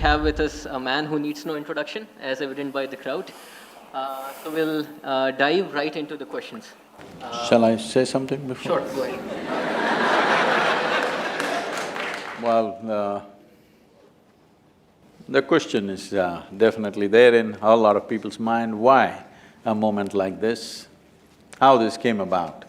have with us a man who needs no introduction, as evident by the crowd. So we'll dive right into the questions. Shall I say something before? Sure, go ahead. Well, the question is definitely there in a lot of people's mind, why a moment like this, how this came about.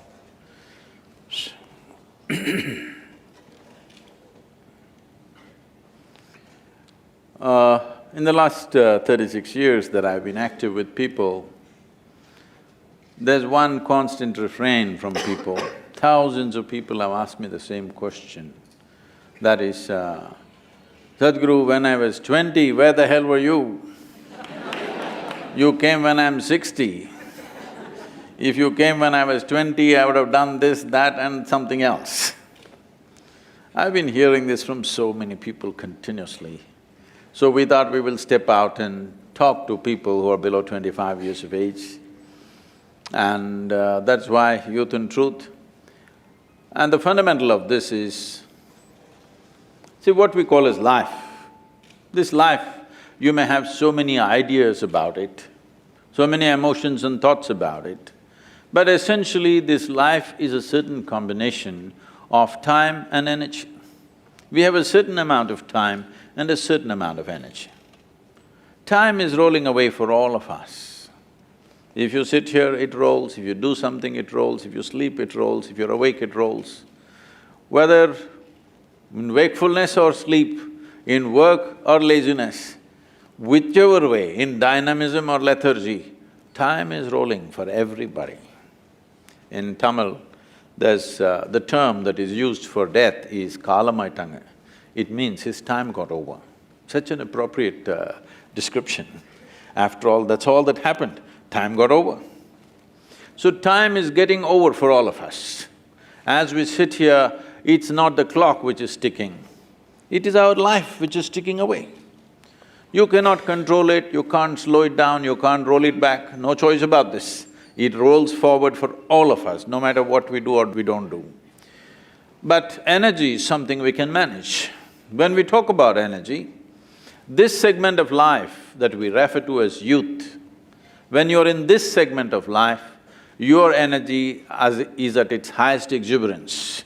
In the last 36 years that I've been active with people, there's one constant refrain from people. Thousands of people have asked me the same question. That is, Sadhguru, when I was 20, where the hell were you? You came when I'm 60. If you came when I was 20, I would have done this, that and something else. I've been hearing this from so many people continuously. So we thought we will step out and talk to people who are below 25 years of age. And that's why Youth and Truth. And the fundamental of this is, see what we call as life. This life, you may have so many ideas about it, so many emotions and thoughts about it, but essentially this life is a certain combination of time and energy. We have a certain amount of time and a certain amount of energy. Time is rolling away for all of us. If you sit here, it rolls, if you do something, it rolls, if you sleep, it rolls, if you're awake, it rolls. Whether in wakefulness or sleep, in work or laziness, whichever way, in dynamism or lethargy, time is rolling for everybody. In Tamil, there's the term that is used for death is kalamaittanga. It means his time got over. Such an appropriate description. After all, that's all that happened, time got over. So time is getting over for all of us. As we sit here, it's not the clock which is ticking, it is our life which is ticking away. You cannot control it, you can't slow it down, you can't roll it back, no choice about this. It rolls forward for all of us, no matter what we do or we don't do. But energy is something we can manage. When we talk about energy, this segment of life that we refer to as youth, when you're in this segment of life, your energy is at its highest exuberance.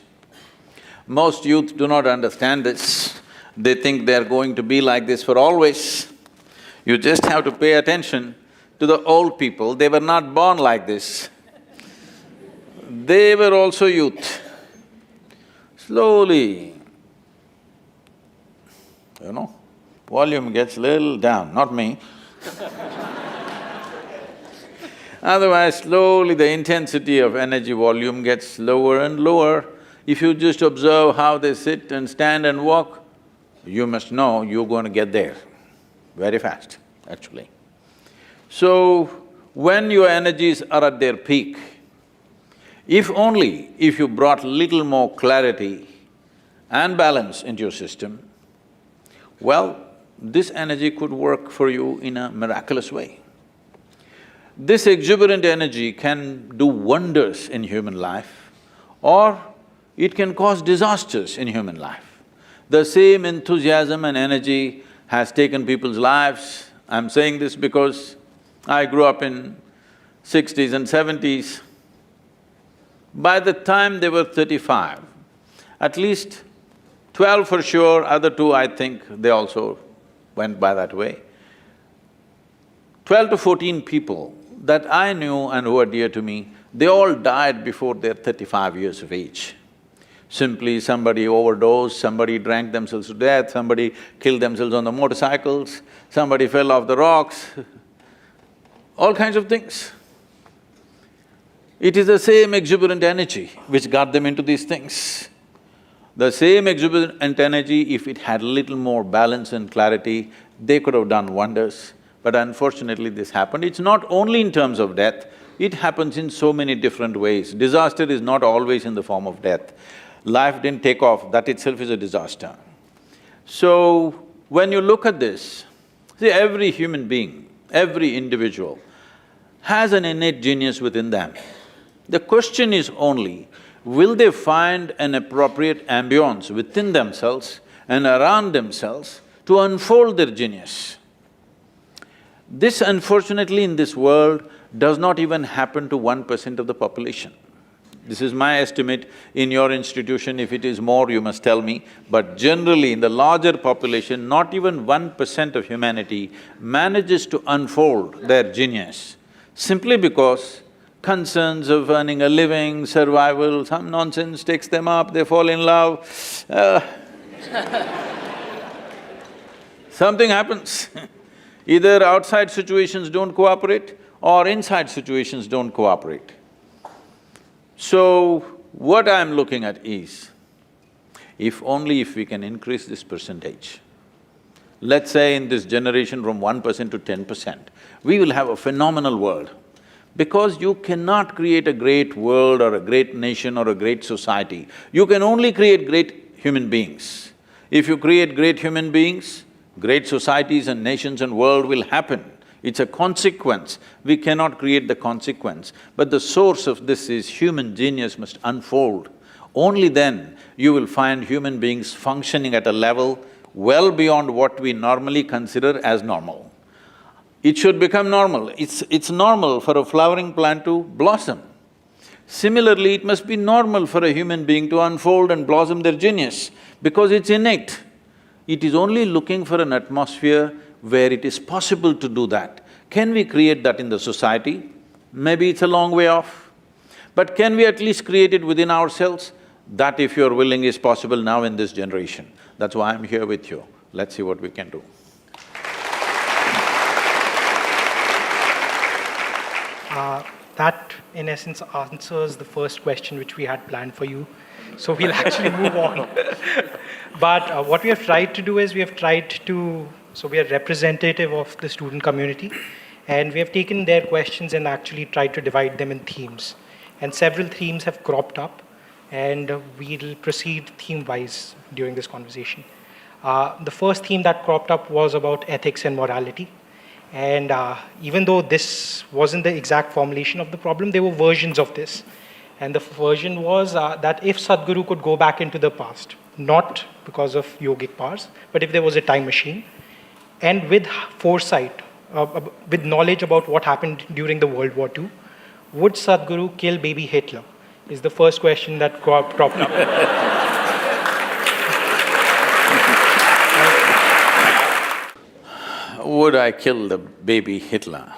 Most youth do not understand this, they think they're going to be like this for always. You just have to pay attention to the old people, they were not born like this. They were also youth. Slowly, volume gets little down, not me. Otherwise, slowly the intensity of energy volume gets lower and lower. If you just observe how they sit and stand and walk, you must know you're going to get there very fast, actually. So, when your energies are at their peak, if you brought little more clarity and balance into your system, well, this energy could work for you in a miraculous way. This exuberant energy can do wonders in human life, or it can cause disasters in human life. The same enthusiasm and energy has taken people's lives. I'm saying this because I grew up in 60s and 70s. By the time they were 35, at least 12 for sure, other two I think they also went by that way. 12 to 14 people that I knew and who were dear to me, they all died before their 35 years of age. Simply somebody overdosed, somebody drank themselves to death, somebody killed themselves on the motorcycles, somebody fell off the rocks, all kinds of things. It is the same exuberant energy which got them into these things. The same exuberant energy, if it had little more balance and clarity, they could have done wonders. But unfortunately this happened. It's not only in terms of death, it happens in so many different ways. Disaster is not always in the form of death. Life didn't take off, that itself is a disaster. So, when you look at this, see, every human being, every individual has an innate genius within them. The question is only, will they find an appropriate ambience within themselves and around themselves to unfold their genius. This, unfortunately, in this world does not even happen to 1% of the population. This is my estimate. In your institution, if it is more, you must tell me, but generally in the larger population, not even 1% of humanity manages to unfold their genius, simply because concerns of earning a living, survival, some nonsense takes them up, they fall in love, something happens. Either outside situations don't cooperate or inside situations don't cooperate. So, what I'm looking at is, if we can increase this percentage, let's say in this generation from 1% to 10%, we will have a phenomenal world. Because you cannot create a great world or a great nation or a great society, you can only create great human beings. If you create great human beings, great societies and nations and world will happen. It's a consequence. We cannot create the consequence, but the source of this is human genius must unfold. Only then you will find human beings functioning at a level well beyond what we normally consider as normal. It should become normal. It's normal for a flowering plant to blossom. Similarly, it must be normal for a human being to unfold and blossom their genius, because it's innate. It is only looking for an atmosphere where it is possible to do that. Can we create that in the society? Maybe it's a long way off. But can we at least create it within ourselves? That, if you're willing, is possible now in this generation. That's why I'm here with you. Let's see what we can do. That, in essence, answers the first question which we had planned for you. So we'll actually move on. But what we have tried to do is we are representative of the student community, and we have taken their questions and actually tried to divide them in themes. And several themes have cropped up, and we'll proceed theme-wise during this conversation. The first theme that cropped up was about ethics and morality. And even though this wasn't the exact formulation of the problem, there were versions of this. And the version was that if Sadhguru could go back into the past, not because of yogic powers, but if there was a time machine, and with foresight, with knowledge about what happened during the World War II, would Sadhguru kill baby Hitler? Is the first question that cropped up. Would I kill the baby Hitler?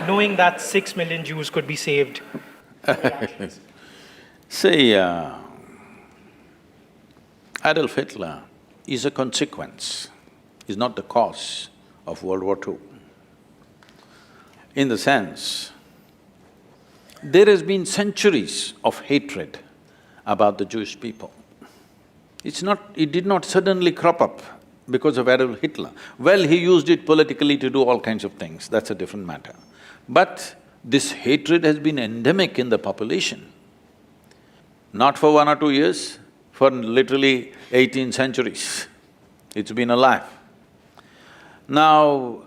Knowing that 6 million Jews could be saved. See, Adolf Hitler is a consequence, is not the cause of World War II. In the sense, there has been centuries of hatred about the Jewish people. It did not suddenly crop up because of Adolf Hitler. Well, he used it politically to do all kinds of things, that's a different matter. But this hatred has been endemic in the population. Not for 1 or 2 years, for literally 18 centuries, it's been alive. Now,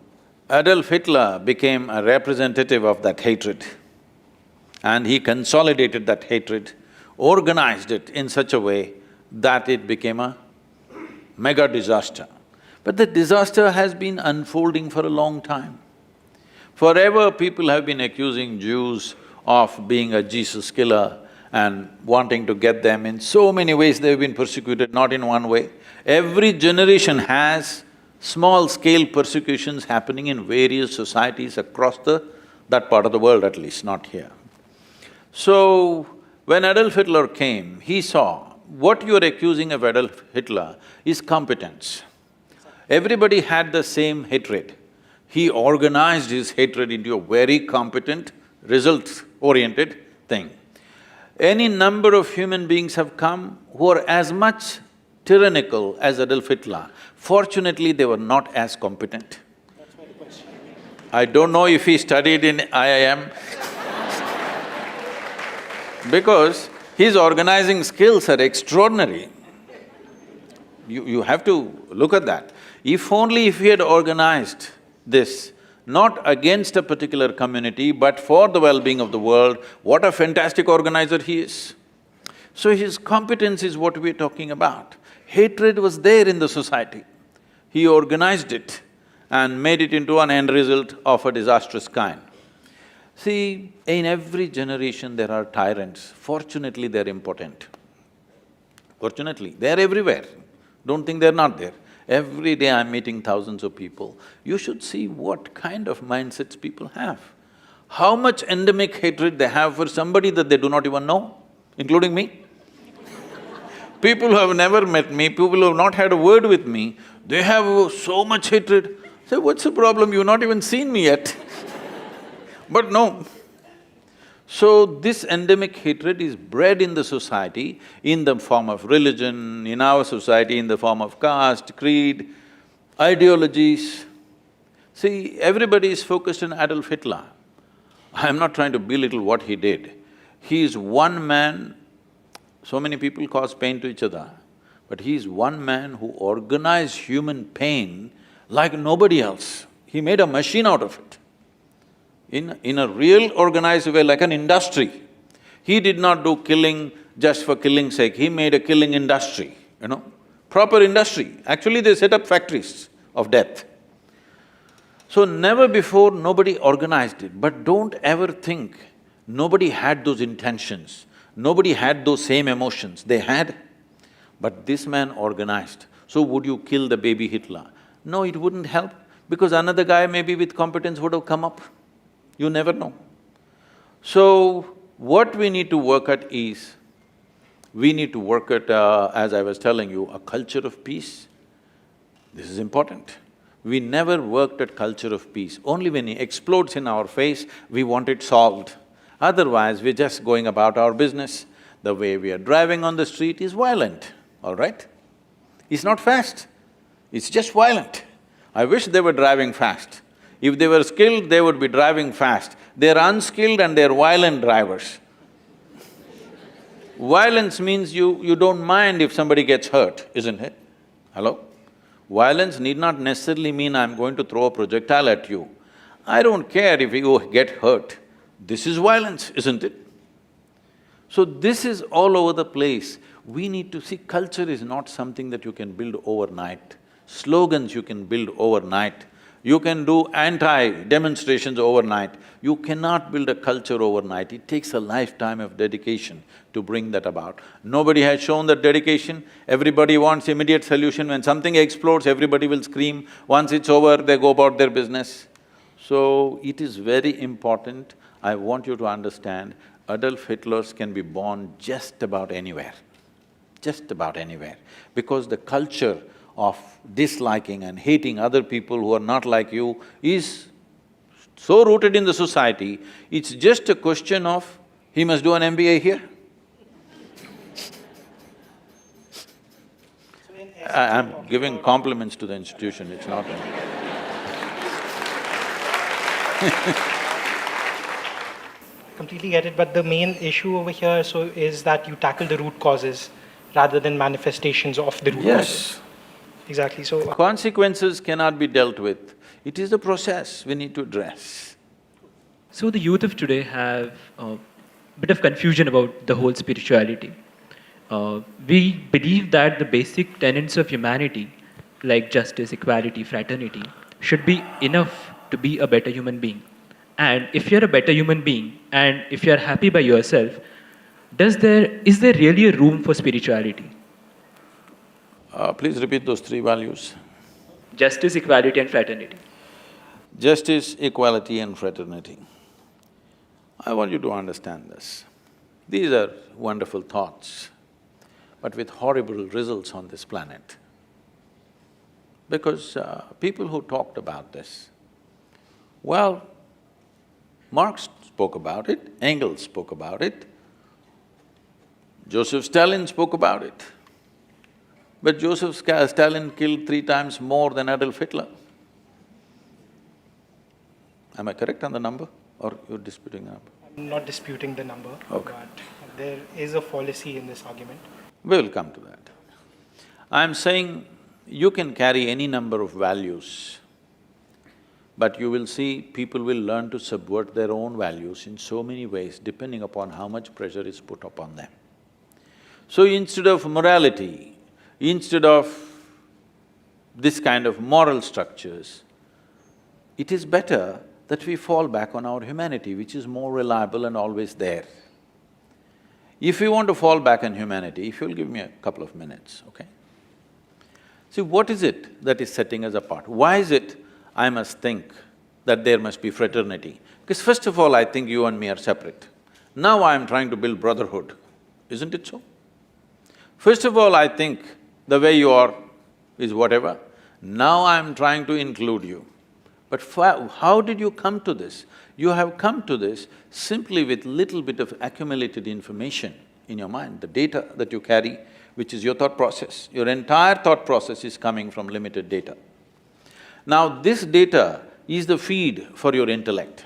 Adolf Hitler became a representative of that hatred, and he consolidated that hatred, organized it in such a way that it became a mega disaster. But the disaster has been unfolding for a long time. Forever people have been accusing Jews of being a Jesus killer and wanting to get them in so many ways. They've been persecuted, not in one way. Every generation has small-scale persecutions happening in various societies across that part of the world at least, not here. So, when Adolf Hitler came, he saw what you're accusing of Adolf Hitler is competence. Everybody had the same hatred. He organized his hatred into a very competent, results-oriented thing. Any number of human beings have come who are as much tyrannical as Adolf Hitler. Fortunately, they were not as competent. That's my question. I don't know if he studied in IIM because his organizing skills are extraordinary. You have to look at that. If he had organized this, not against a particular community, but for the well-being of the world, what a fantastic organizer he is. So his competence is what we're talking about. Hatred was there in the society. He organized it and made it into an end result of a disastrous kind. See, in every generation there are tyrants. Fortunately, they're impotent. Fortunately, they're everywhere. Don't think they're not there. Every day I'm meeting thousands of people. You should see what kind of mindsets people have. How much endemic hatred they have for somebody that they do not even know, including me. People who have never met me, people who have not had a word with me, they have so much hatred. Say, what's the problem? You've not even seen me yet. But no. So this endemic hatred is bred in the society in the form of religion, in our society in the form of caste, creed, ideologies. See, everybody is focused on Adolf Hitler. I'm not trying to belittle what he did. He is one man, so many people cause pain to each other, but he is one man who organized human pain like nobody else. He made a machine out of it. In a real organized way, like an industry. He did not do killing just for killing's sake, he made a killing industry, proper industry. Actually, they set up factories of death. So never before nobody organized it, but don't ever think nobody had those intentions, nobody had those same emotions, they had. But this man organized. So would you kill the baby Hitler? No, it wouldn't help, because another guy maybe with competence would have come up. You never know. So, what we need to work at is, we need to work at, as I was telling you, a culture of peace. This is important. We never worked at culture of peace. Only when it explodes in our face, we want it solved. Otherwise, we're just going about our business. The way we are driving on the street is violent, all right? It's not fast, it's just violent. I wish they were driving fast. If they were skilled, they would be driving fast. They're unskilled and they're violent drivers. Violence means you don't mind if somebody gets hurt, isn't it? Hello? Violence need not necessarily mean I'm going to throw a projectile at you. I don't care if you get hurt. This is violence, isn't it? So this is all over the place. We need to see culture is not something that you can build overnight. Slogans you can build overnight. You can do anti-demonstrations overnight. You cannot build a culture overnight. It takes a lifetime of dedication to bring that about. Nobody has shown that dedication. Everybody wants immediate solution. When something explodes, everybody will scream. Once it's over, they go about their business. So, it is very important. I want you to understand, Adolf Hitlers can be born just about anywhere, because the culture of disliking and hating other people who are not like you is so rooted in the society, it's just a question of, he must do an MBA here. I'm giving compliments to the institution, it's not Completely get it, but the main issue over here is that you tackle the root causes rather than manifestations of the root causes. Exactly, so… Consequences cannot be dealt with. It is the process we need to address. So the youth of today have a bit of confusion about the whole spirituality. We believe that the basic tenets of humanity, like justice, equality, fraternity, should be enough to be a better human being. And if you're a better human being, and if you're happy by yourself, is there really a room for spirituality? Please repeat those three values. Justice, equality and fraternity. Justice, equality and fraternity. I want you to understand this. These are wonderful thoughts, but with horrible results on this planet. Because people who talked about this, well, Marx spoke about it, Engels spoke about it, Joseph Stalin spoke about it. But Joseph Stalin killed 3 times more than Adolf Hitler. Am I correct on the number, or you're disputing the number? I'm not disputing the number, Okay. but there is a fallacy in this argument. We will come to that. I'm saying you can carry any number of values, but you will see people will learn to subvert their own values in so many ways depending upon how much pressure is put upon them. So instead of morality, instead of this kind of moral structures, it is better that we fall back on our humanity, which is more reliable and always there. If we want to fall back on humanity, if you'll give me a couple of minutes, okay? See, what is it that is setting us apart? Why is it I must think that there must be fraternity? Because first of all, I think you and me are separate. Now I am trying to build brotherhood, isn't it so? First of all, I think the way you are is whatever. Now I am trying to include you. But how did you come to this? You have come to this simply with little bit of accumulated information in your mind, the data that you carry, which is your thought process. Your entire thought process is coming from limited data. Now this data is the feed for your intellect.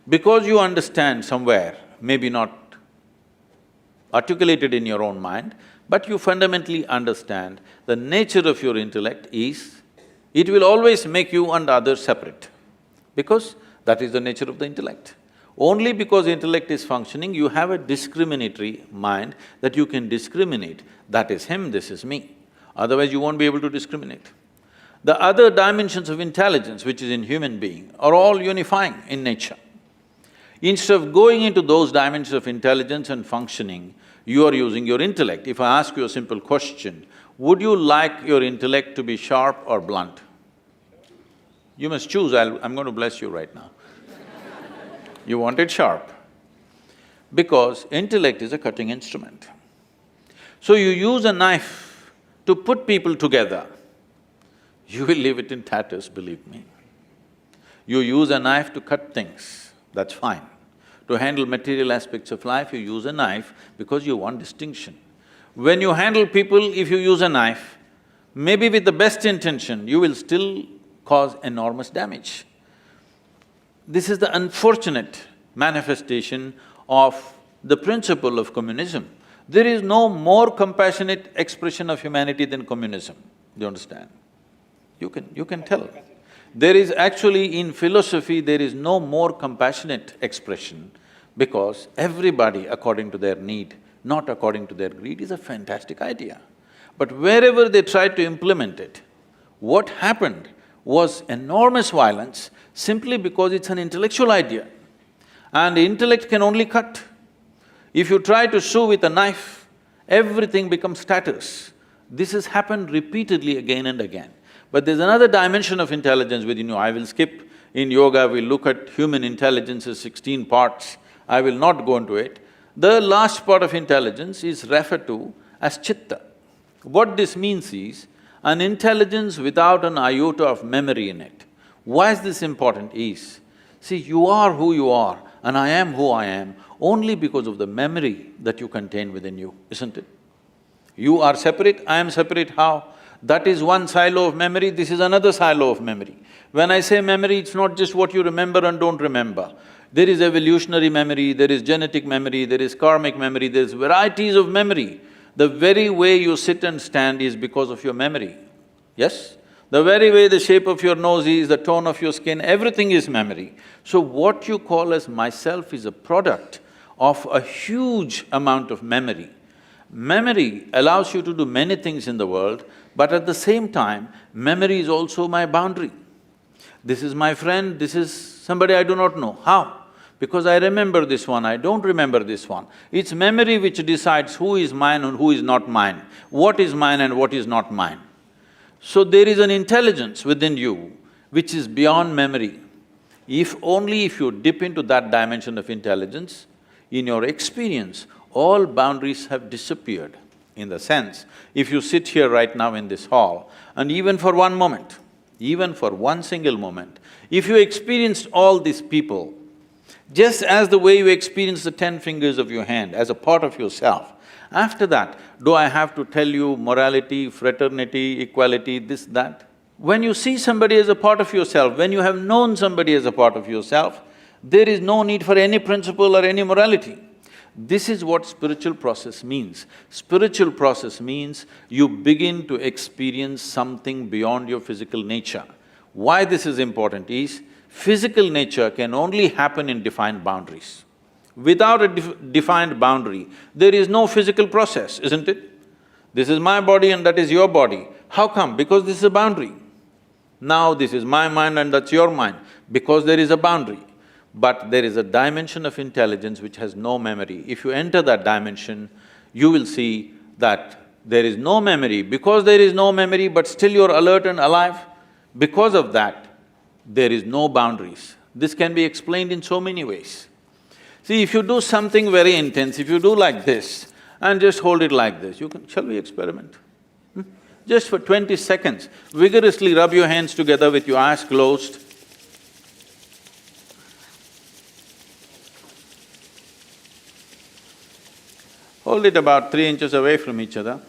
Because you understand somewhere, maybe not articulated in your own mind, but you fundamentally understand the nature of your intellect is, it will always make you and others separate, because that is the nature of the intellect. Only because intellect is functioning, you have a discriminatory mind that you can discriminate, that is him, this is me. Otherwise you won't be able to discriminate. The other dimensions of intelligence which is in human being are all unifying in nature. Instead of going into those dimensions of intelligence and functioning, you are using your intellect. If I ask you a simple question, would you like your intellect to be sharp or blunt? You must choose, I'm going to bless you right now. You want it sharp, because intellect is a cutting instrument. So you use a knife to put people together, you will leave it in tatters, believe me. You use a knife to cut things, that's fine. To handle material aspects of life, you use a knife because you want distinction. When you handle people, if you use a knife, maybe with the best intention, you will still cause enormous damage. This is the unfortunate manifestation of the principle of communism. There is no more compassionate expression of humanity than communism, do you understand? You can tell. There is actually, in philosophy, there is no more compassionate expression, because everybody according to their need, not according to their greed, is a fantastic idea. But wherever they tried to implement it, what happened was enormous violence simply because it's an intellectual idea. And intellect can only cut. If you try to sew with a knife, everything becomes tatters. This has happened repeatedly again and again. But there's another dimension of intelligence within you, I will skip. In yoga, we look at human intelligence as 16 parts, I will not go into it. The last part of intelligence is referred to as chitta. What this means is, an intelligence without an iota of memory in it. Why is this important is, see, you are who you are and I am who I am only because of the memory that you contain within you, isn't it? You are separate, I am separate, how? That is one silo of memory, this is another silo of memory. When I say memory, it's not just what you remember and don't remember. There is evolutionary memory, there is genetic memory, there is karmic memory, there's varieties of memory. The very way you sit and stand is because of your memory, yes? The very way the shape of your nose is, the tone of your skin, everything is memory. So what you call as myself is a product of a huge amount of memory. Memory allows you to do many things in the world, but at the same time, memory is also my boundary. This is my friend, this is somebody I do not know. How? Because I remember this one, I don't remember this one. It's memory which decides who is mine and who is not mine, what is mine and what is not mine. So there is an intelligence within you which is beyond memory. Only if you dip into that dimension of intelligence, in your experience, all boundaries have disappeared. In the sense, if you sit here right now in this hall, and even for one moment, even for one single moment, if you experienced all these people, just as the way you experience the 10 fingers of your hand as a part of yourself, after that, do I have to tell you morality, fraternity, equality, this, that? When you see somebody as a part of yourself, when you have known somebody as a part of yourself, there is no need for any principle or any morality. This is what spiritual process means. Spiritual process means you begin to experience something beyond your physical nature. Why this is important is, physical nature can only happen in defined boundaries. Without a defined boundary, there is no physical process, isn't it? This is my body and that is your body. How come? Because this is a boundary. Now this is my mind and that's your mind, because there is a boundary. But there is a dimension of intelligence which has no memory. If you enter that dimension, you will see that there is no memory. Because there is no memory, but still you're alert and alive, because of that, there is no boundaries. This can be explained in so many ways. See, if you do something very intense, if you do like this and just hold it like this, you can… Shall we experiment? Just for 20 seconds, vigorously rub your hands together with your eyes closed. Hold it about 3 inches away from each other.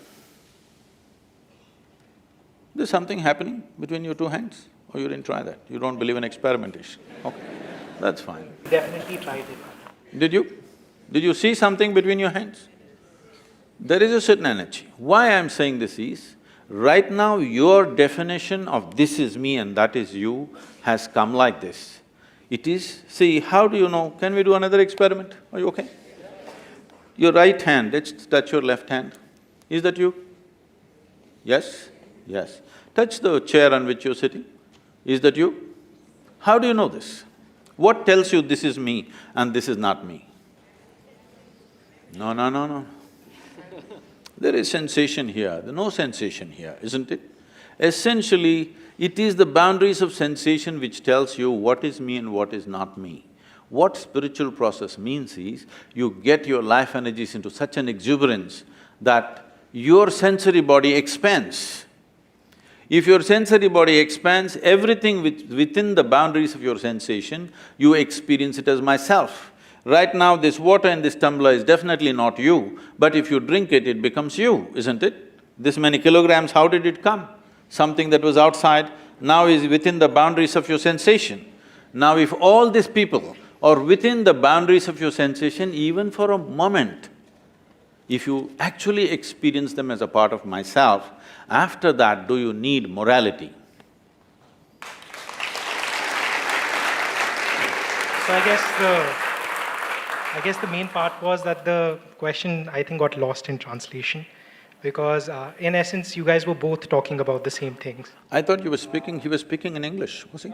There's something happening between your two hands? Or you didn't try that? You don't believe in experimentation? Okay, that's fine. Definitely tried it. Did you? Did you see something between your hands? There is a certain energy. Why I'm saying this is, right now your definition of this is me and that is you has come like this. It is… See, how do you know? Can we do another experiment? Are you okay? Your right hand, let's touch your left hand. Is that you? Yes? Yes. Touch the chair on which you're sitting. Is that you? How do you know this? What tells you this is me and this is not me? No. There is sensation here, there's no sensation here, isn't it? Essentially, it is the boundaries of sensation which tells you what is me and what is not me. What spiritual process means is, you get your life energies into such an exuberance that your sensory body expands. If your sensory body expands, everything within the boundaries of your sensation, you experience it as myself. Right now, this water in this tumbler is definitely not you, but if you drink it, it becomes you, isn't it? This many kilograms, how did it come? Something that was outside now is within the boundaries of your sensation. Now if all these people are within the boundaries of your sensation, even for a moment, if you actually experience them as a part of myself, after that, do you need morality? So I guess the main part was that the question, I think, got lost in translation, because in essence, you guys were both talking about the same things. I thought he was speaking in English, was he?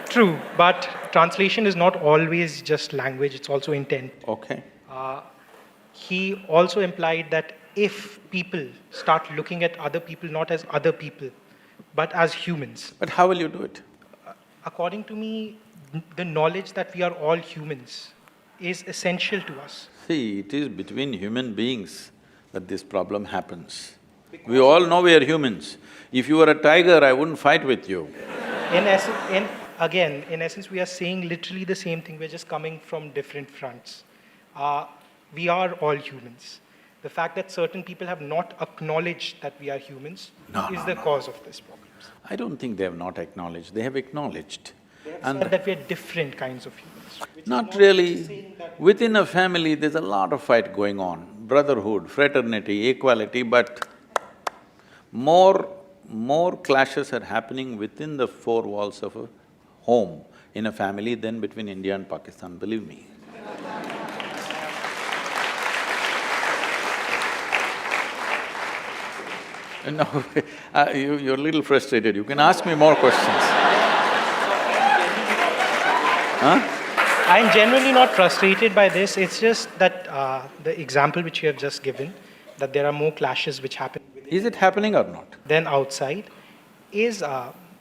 True, but translation is not always just language, it's also intent. Okay. He also implied that if people start looking at other people not as other people, but as humans. But how will you do it? According to me, the knowledge that we are all humans is essential to us. See, it is between human beings that this problem happens. We all know we are humans. If you were a tiger, I wouldn't fight with you. In essence, we are saying literally the same thing, we're just coming from different fronts. We are all humans. The fact that certain people have not acknowledged that we are humans is the cause of this problem. I don't think they have not acknowledged, they have acknowledged. They have said that we are different kinds of humans. Not really. Within a family, there's a lot of fight going on, brotherhood, fraternity, equality, but more clashes are happening within the four walls of a home in a family than between India and Pakistan, believe me. No, you're a little frustrated, you can ask me more questions. Huh? I'm genuinely not frustrated by this, it's just that the example which you have just given, that there are more clashes which happen Is it happening or not? than outside, is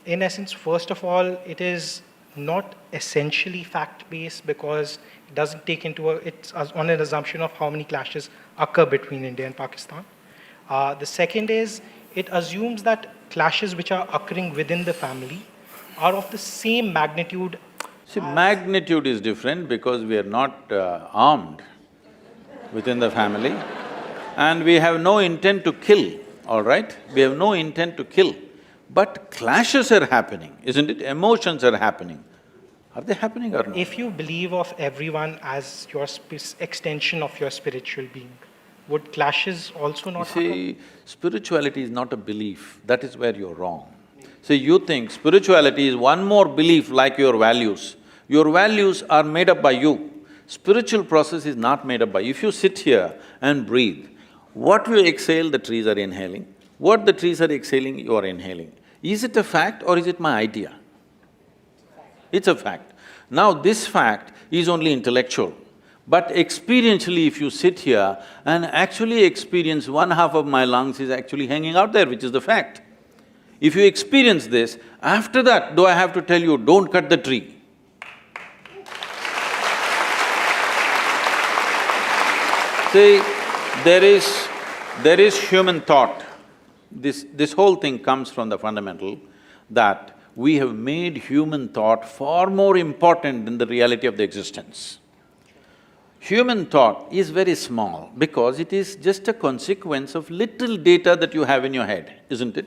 in essence, first of all, it is not essentially fact-based because it doesn't take into it's on an assumption of how many clashes occur between India and Pakistan. The second is, it assumes that clashes which are occurring within the family are of the same magnitude. See, magnitude is different because we are not armed within the family and we have no intent to kill, all right? We have no intent to kill. But clashes are happening, isn't it? Emotions are happening. Are they happening or not? If you believe of everyone as your extension of your spiritual being, would clashes also not occur? See, spirituality is not a belief, that is where you're wrong. See, you think spirituality is one more belief like your values. Your values are made up by you. Spiritual process is not made up by… If you sit here and breathe, what you exhale, the trees are inhaling. What the trees are exhaling, you are inhaling. Is it a fact or is it my idea? It's a fact. Now this fact is only intellectual, but experientially if you sit here and actually experience one half of my lungs is actually hanging out there, which is the fact. If you experience this, after that, do I have to tell you, don't cut the tree? See, there is human thought. This whole thing comes from the fundamental that we have made human thought far more important than the reality of the existence. Human thought is very small because it is just a consequence of little data that you have in your head, isn't it?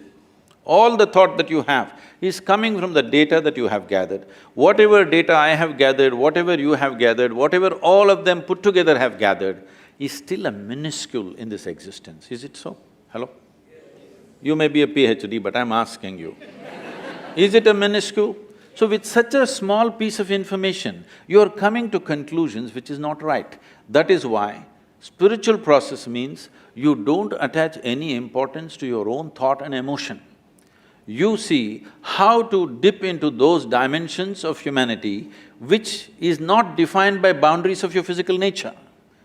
All the thought that you have is coming from the data that you have gathered. Whatever data I have gathered, whatever you have gathered, whatever all of them put together have gathered, is still a minuscule in this existence. Is it so? Hello? You may be a PhD, but I'm asking you. Is it a minuscule? So with such a small piece of information, you're coming to conclusions which is not right. That is why spiritual process means you don't attach any importance to your own thought and emotion. You see how to dip into those dimensions of humanity which is not defined by boundaries of your physical nature.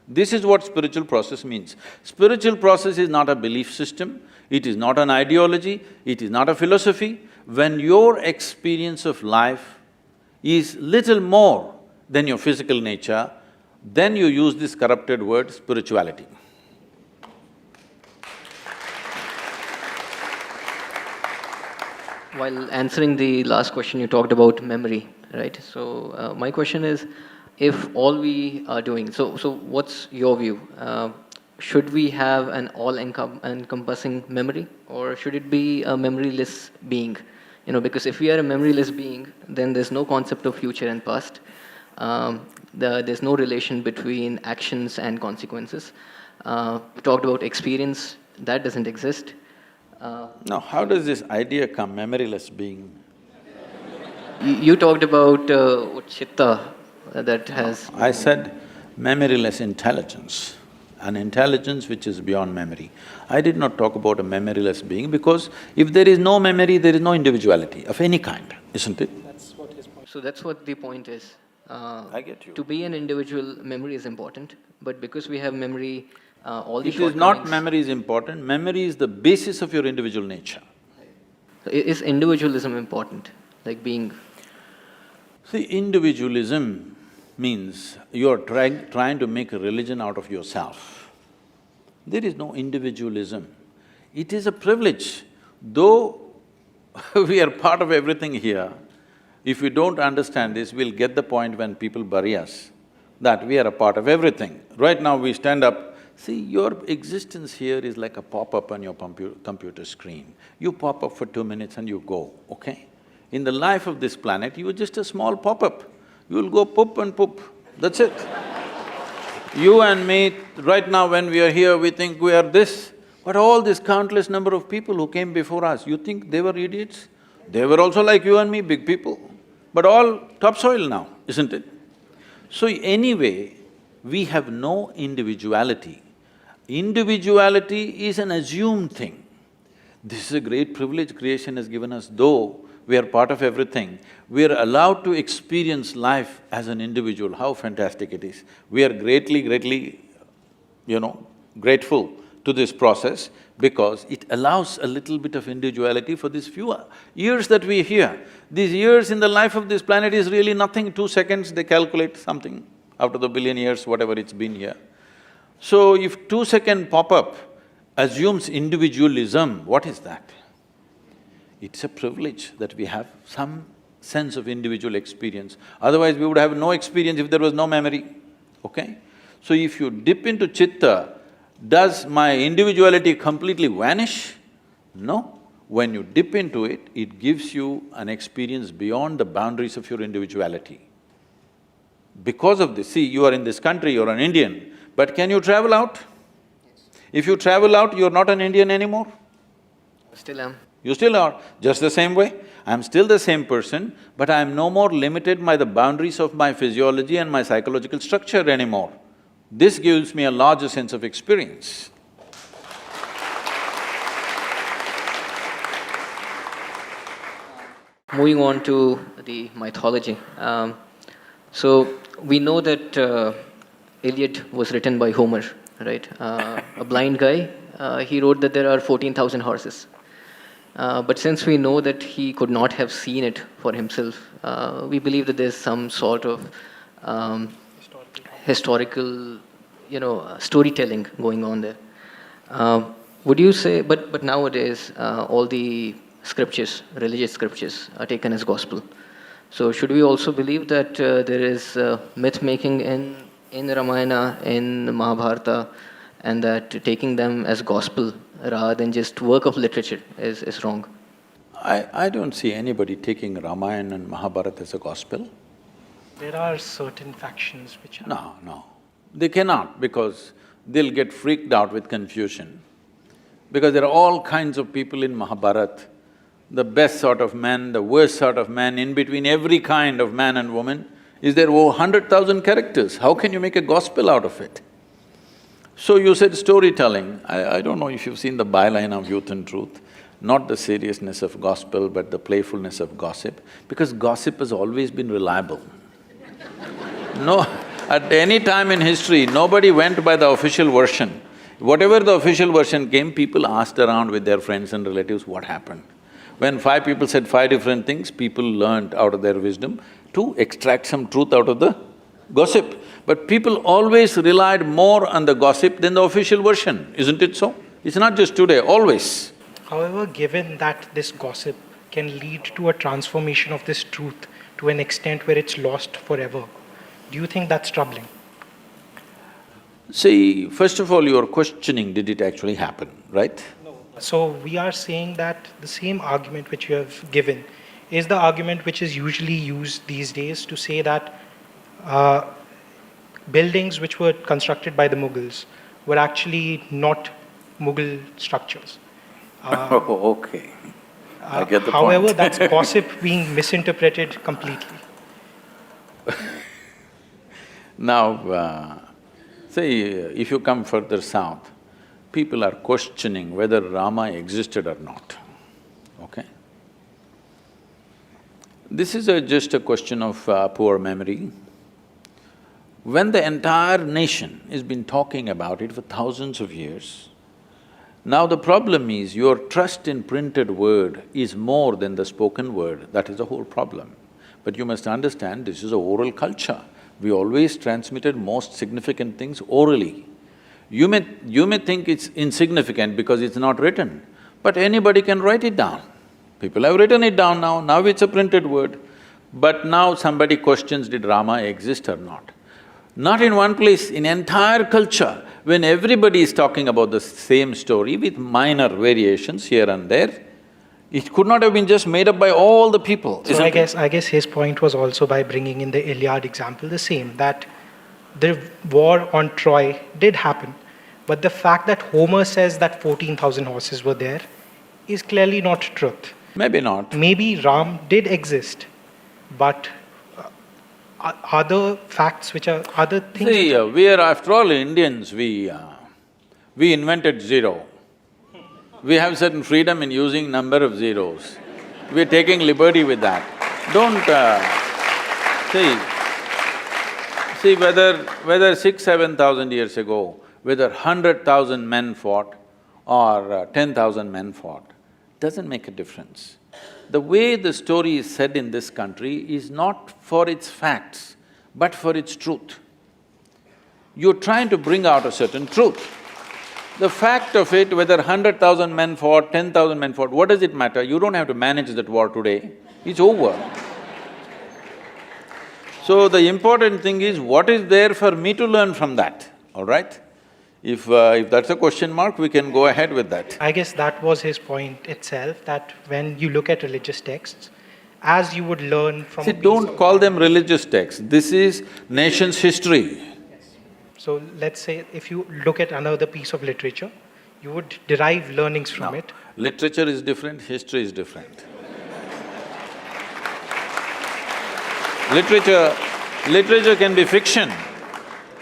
This is what spiritual process means. Spiritual process is not a belief system, it is not an ideology, it is not a philosophy. When your experience of life is little more than your physical nature, then you use this corrupted word, spirituality. While answering the last question, you talked about memory, right? So, my question is, if all we are doing… So what's your view? Should we have an all-encompassing memory, or should it be a memoryless being? Because if we are a memoryless being, then there's no concept of future and past. There's no relation between actions and consequences. We talked about experience, that doesn't exist. Now, how does this idea come, memoryless being? You talked about chitta that has… I said memoryless intelligence, an intelligence which is beyond memory. I did not talk about a memoryless being because if there is no memory, there is no individuality of any kind, isn't it? That's what his point. So that's what the point is. I get you. To be an individual, memory is important, but because we have memory, all the It is not shortcomings… memory is important, memory is the basis of your individual nature. Is individualism important, like being… See, individualism means you're trying to make a religion out of yourself. There is no individualism. It is a privilege. Though we are part of everything here, if we don't understand this, we'll get the point when people bury us, that we are a part of everything. Right now we stand up, see, your existence here is like a pop-up on your computer screen. You pop up for 2 minutes and you go, okay? In the life of this planet, you are just a small pop-up. You will go poop and poop, that's it. You and me, right now when we are here, we think we are this, but all this countless number of people who came before us, you think they were idiots? They were also like you and me, big people, but all topsoil now, isn't it? So anyway, we have no individuality. Individuality is an assumed thing. This is a great privilege creation has given us, though we are part of everything. We are allowed to experience life as an individual, how fantastic it is. We are greatly, grateful to this process because it allows a little bit of individuality for these few years that we are here. These years in the life of this planet is really nothing, 2 seconds they calculate something out of the billion years, whatever it's been here. So if 2-second pop-up assumes individualism, what is that? It's a privilege that we have some sense of individual experience. Otherwise, we would have no experience if there was no memory, okay? So if you dip into chitta, does my individuality completely vanish? No. When you dip into it, it gives you an experience beyond the boundaries of your individuality. Because of this, see, you are in this country, you're an Indian, but can you travel out? If you travel out, you're not an Indian anymore? Still am. You still are, just the same way. I'm still the same person, but I'm no more limited by the boundaries of my physiology and my psychological structure anymore. This gives me a larger sense of experience. moving on to the mythology. So we know that Iliad was written by Homer, right? A blind guy. He wrote that there are 14,000 horses. But since we know that he could not have seen it for himself, we believe that there's some sort of historical, storytelling going on there. Would you say? But nowadays, all the scriptures, religious scriptures, are taken as gospel. So should we also believe that there is myth making in Ramayana, in Mahabharata, and that taking them as gospel rather than just work of literature is wrong? I don't see anybody taking Ramayana and Mahabharata as a gospel. There are certain factions which are… No, no. They cannot, because they'll get freaked out with confusion. Because there are all kinds of people in Mahabharata, the best sort of man, the worst sort of man, in between every kind of man and woman. Is there over 100,000 characters? How can you make a gospel out of it? So you said storytelling. I don't know if you've seen the byline of Youth and Truth, not the seriousness of gospel, but the playfulness of gossip, because gossip has always been reliable. No, at any time in history, nobody went by the official version. Whatever the official version came, people asked around with their friends and relatives what happened. When 5 people said 5 different things, people learned out of their wisdom to extract some truth out of the gossip. But people always relied more on the gossip than the official version, isn't it so? It's not just today, always. However, given that this gossip can lead to a transformation of this truth to an extent where it's lost forever, do you think that's troubling? See, first of all, you're questioning, did it actually happen, right? So we are saying that the same argument which you have given is the argument which is usually used these days to say that buildings which were constructed by the Mughals were actually not Mughal structures. Oh, okay. I get the However, point. that's gossip being misinterpreted completely. Now, say, if you come further south, people are questioning whether Rama existed or not, okay? This is just a question of poor memory. When the entire nation has been talking about it for thousands of years, now the problem is your trust in printed word is more than the spoken word, that is the whole problem. But you must understand, this is a oral culture. We always transmitted most significant things orally. You may think it's insignificant because it's not written, but anybody can write it down. People have written it down now it's a printed word. But now somebody questions, did Rama exist or not? Not in one place, in entire culture, when everybody is talking about the same story with minor variations here and there, it could not have been just made up by all the people, So isn't it? I guess his point was also by bringing in the Iliad example the same, that the war on Troy did happen, but the fact that Homer says that 14,000 horses were there is clearly not truth. Maybe not. Maybe Ram did exist, but other facts which are… other things… See, we are, after all, Indians, we invented zero. We have certain freedom in using number of zeros. We're taking liberty with that. Don't… see, whether 6,000–7,000 years ago, whether 100,000 men fought or 10,000 men fought, doesn't make a difference. The way the story is said in this country is not for its facts, but for its truth. You're trying to bring out a certain truth. The fact of it, whether 100,000 men fought, 10,000 men fought, what does it matter? You don't have to manage that war today, it's over. So the important thing is, what is there for me to learn from that, all right? If that's a question mark, we can go ahead with that. I guess that was his point itself, that when you look at religious texts, as you would learn from… See, don't call them religious texts, this is nation's history. So let's say if you look at another piece of literature, you would derive learnings from it. Literature is different, history is different. Literature can be fiction.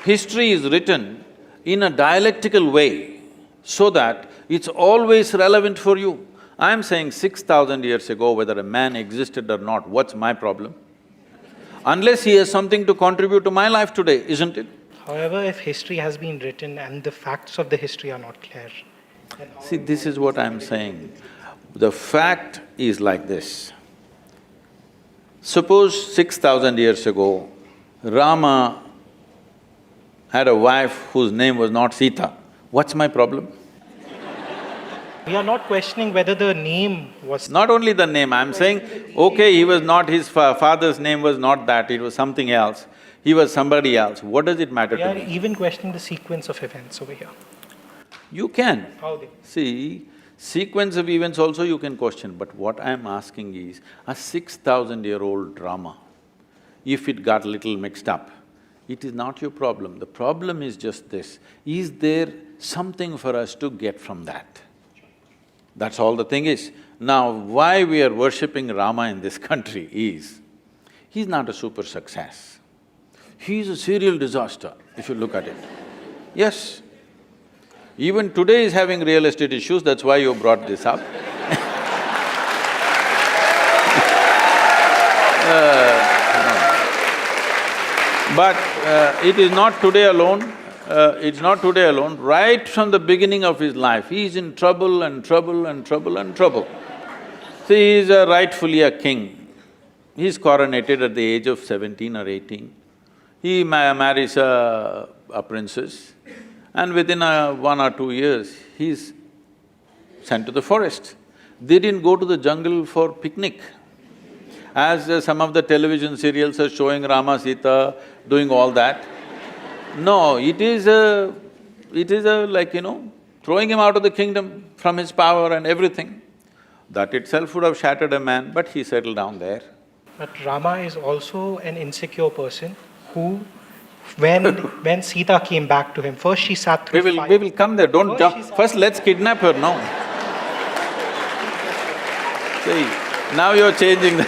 History is written in a dialectical way so that it's always relevant for you. I'm saying 6,000 years ago, whether a man existed or not, what's my problem? Unless he has something to contribute to my life today, isn't it? However, if history has been written and the facts of the history are not clear, then how See, this is what I'm saying. The fact is like this. Suppose 6,000 years ago, Rama had a wife whose name was not Sita. What's my problem? we are not questioning whether the name was… Not only the name, I'm saying, okay, he was not… his father's name was not that, it was something else. He was somebody else. What does it matter We to are me? even questioning the sequence of events over here. You can. How they… See, sequence of events also you can question, but what I'm asking is, a 6,000-year-old drama, if it got little mixed up, it is not your problem. The problem is just this, is there something for us to get from that? That's all the thing is. Now, why we are worshipping Rama in this country is, he's not a super success. He's a serial disaster, if you look at it. Yes. Even today is having real estate issues, that's why you brought this up. But it is not today alone, it's not today alone. Right from the beginning of his life, he is in trouble and trouble and trouble and trouble. See, he is rightfully a king. He is coronated at the age of 17 or 18. He marries a princess, and within 1 or 2 years, he's sent to the forest. They didn't go to the jungle for picnic. As some of the television serials are showing Rama, Sita doing all that. No, it is like, throwing him out of the kingdom from his power and everything. That itself would have shattered a man, but he settled down there. But Rama is also an insecure person who, when Sita came back to him, first she sat through fire. We will come there, don't First jump. she sat First, let's kidnap her, no. See, now you're changing the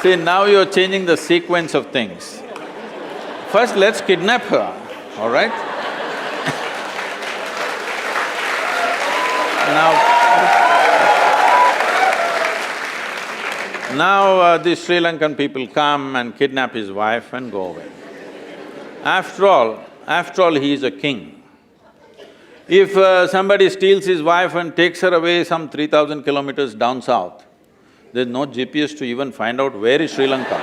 see, now you're changing the sequence of things. First, let's kidnap her, all right? Now, the Sri Lankan people come and kidnap his wife and go away. After all, he is a king. If somebody steals his wife and takes her away some 3,000 kilometers down south, there's no GPS to even find out where is Sri Lanka,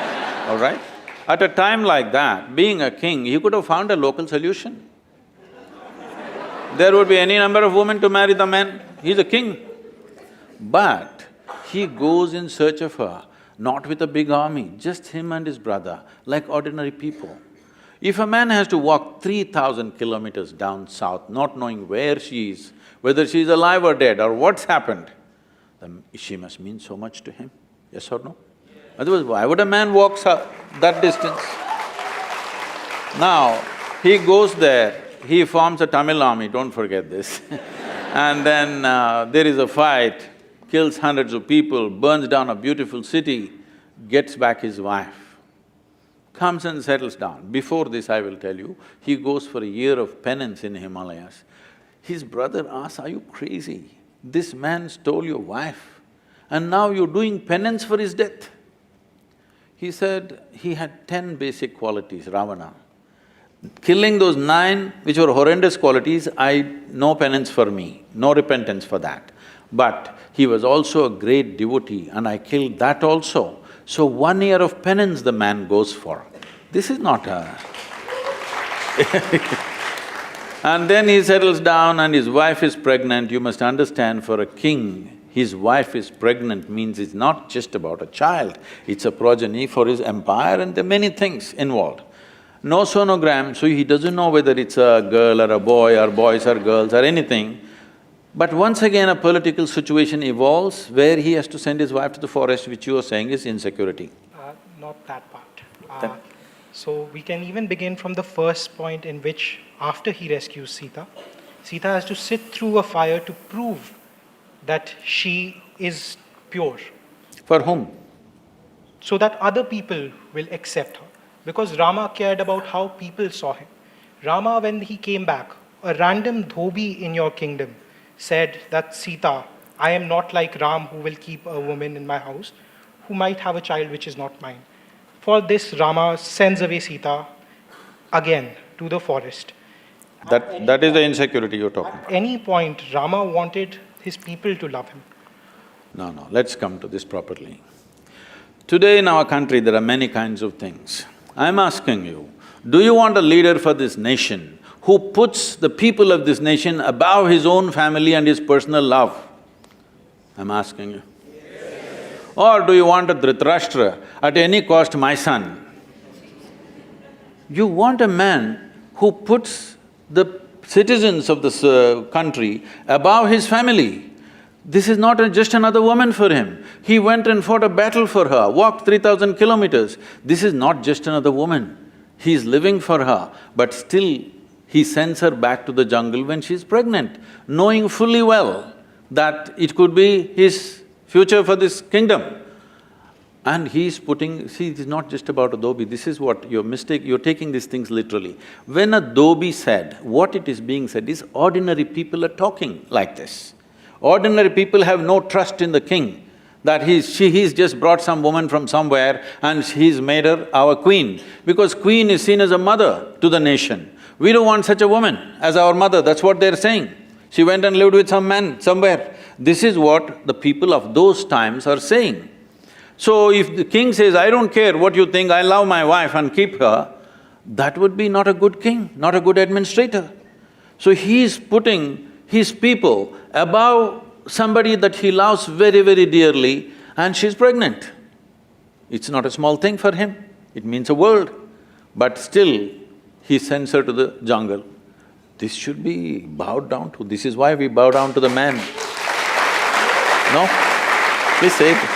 all right? At a time like that, being a king, he could have found a local solution. There would be any number of women to marry the man, he's a king. But he goes in search of her, not with a big army, just him and his brother, like ordinary people. If a man has to walk 3,000 kilometers down south, not knowing where she is, whether she is alive or dead or what's happened, then she must mean so much to him, yes or no? Otherwise, why would a man walk that distance? Now, he goes there, he forms a Tamil army, don't forget this and then there is a fight, kills hundreds of people, burns down a beautiful city, gets back his wife, comes and settles down. Before this, I will tell you, he goes for a year of penance in Himalayas. His brother asks, are you crazy? This man stole your wife and now you're doing penance for his death. He said he had 10 basic qualities, Ravana. Killing those 9, which were horrendous qualities, no penance for me, no repentance for that. But he was also a great devotee and I killed that also. So 1 year of penance the man goes for. This is not a And then he settles down and his wife is pregnant. You must understand, for a king, his wife is pregnant means it's not just about a child, it's a progeny for his empire and there are many things involved. No sonogram, so he doesn't know whether it's a girl or a boy or boys or girls or anything. But once again a political situation evolves where he has to send his wife to the forest, which you are saying is insecurity. Not that part. So we can even begin from the first point in which, after he rescues Sita, Sita has to sit through a fire to prove that she is pure. For whom? So that other people will accept her. Because Rama cared about how people saw him. Rama, when he came back, a random dhobi in your kingdom said that Sita I am not like Ram, who will keep a woman in my house, who might have a child which is not mine. For this, Rama sends away Sita again to the forest. That is the insecurity you're talking At about. any point, Rama wanted his people to love him. No, let's come to this properly. Today in our country, there are many kinds of things. I'm asking you, do you want a leader for this nation who puts the people of this nation above his own family and his personal love? I'm asking you. Or do you want a Dhritarashtra, at any cost my son? You want a man who puts the citizens of this country above his family. This is not just another woman for him. He went and fought a battle for her, walked 3,000 kilometers. This is not just another woman. He is living for her, but still he sends her back to the jungle when she's pregnant, knowing fully well that it could be his future for this kingdom. And he's putting… See, it is not just about a dhobi, this is what your mistake… you're taking these things literally. When a dhobi said, what it is being said is ordinary people are talking like this. Ordinary people have no trust in the king, that he's just brought some woman from somewhere and he's made her our queen, because queen is seen as a mother to the nation. We don't want such a woman as our mother, that's what they're saying. She went and lived with some man somewhere. This is what the people of those times are saying. So if the king says, I don't care what you think, I love my wife and keep her, that would be not a good king, not a good administrator. So he's putting his people above somebody that he loves very, very dearly, and she's pregnant. It's not a small thing for him, it means a world. But still, he sends her to the jungle. This should be bowed down to, this is why we bow down to the man. No? Please say it.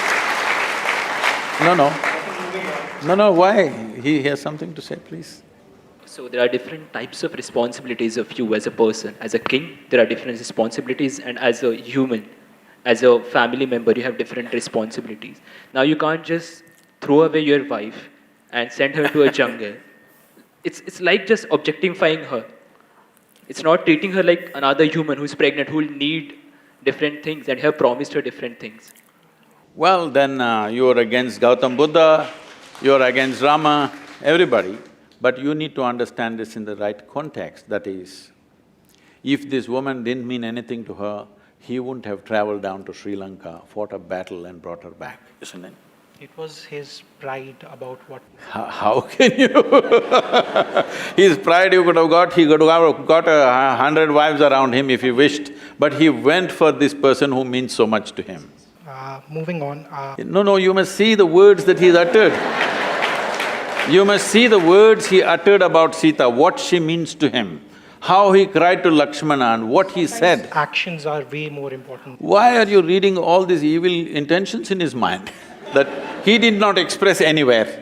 No, why? He has something to say, please. So there are different types of responsibilities of you as a person. As a king, there are different responsibilities, and as a human, as a family member, you have different responsibilities. Now you can't just throw away your wife and send her to a jungle. It's like just objectifying her. It's not treating her like another human who's pregnant, who will need different things, and you have promised her different things. Well, then you're against Gautam Buddha, you're against Rama, everybody. But you need to understand this in the right context, that is, if this woman didn't mean anything to her, he wouldn't have traveled down to Sri Lanka, fought a battle and brought her back, isn't it? It was his pride about what… How can you His pride he could have got 100 wives around him if he wished, but he went for this person who means so much to him. Moving on… No, you must see the words that he's uttered. You must see the words he uttered about Sita, what she means to him, how he cried to Lakshmana and what he said. Actions are way more important. Why are you reading all these evil intentions in his mind that he did not express anywhere?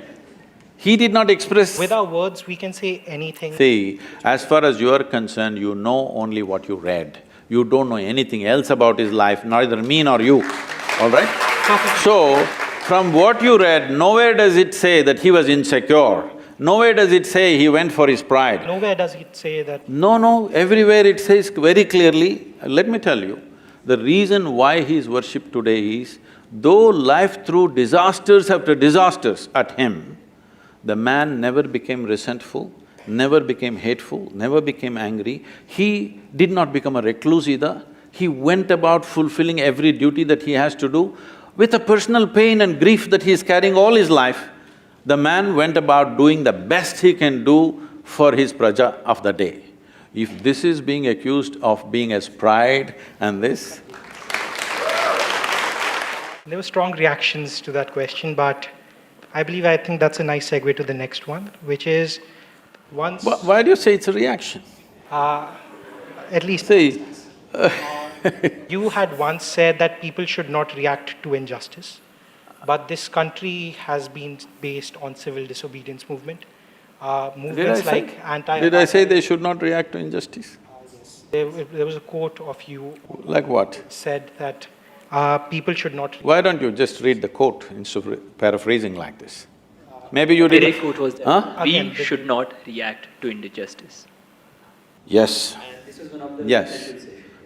He did not express… With our words, we can say anything. See, as far as you are concerned, you know only what you read. You don't know anything else about his life, neither me nor you, all right? Perfect. So, from what you read, nowhere does it say that he was insecure. Nowhere does it say he went for his pride. Nowhere does it say that… No, everywhere it says very clearly, let me tell you, the reason why he is worshipped today is, though life threw disasters after disasters at him, the man never became resentful, never became hateful, never became angry. He did not become a recluse either. He went about fulfilling every duty that he has to do. With a personal pain and grief that he is carrying all his life, the man went about doing the best he can do for his praja of the day. If this is being accused of being as pride and this… There were strong reactions to that question, but I think that's a nice segue to the next one, which is once… Why do you say it's a reaction? At least… See, You had once said that people should not react to injustice, but this country has been based on civil disobedience movement. Movements like anti… Did I say they should not react to injustice? There was a quote of you… Like what? Said that people should not… Why don't you just read the quote instead of paraphrasing like this? Maybe you The did… quote was that Huh? we Again, should not react to injustice. Yes, And this is one of the… yes.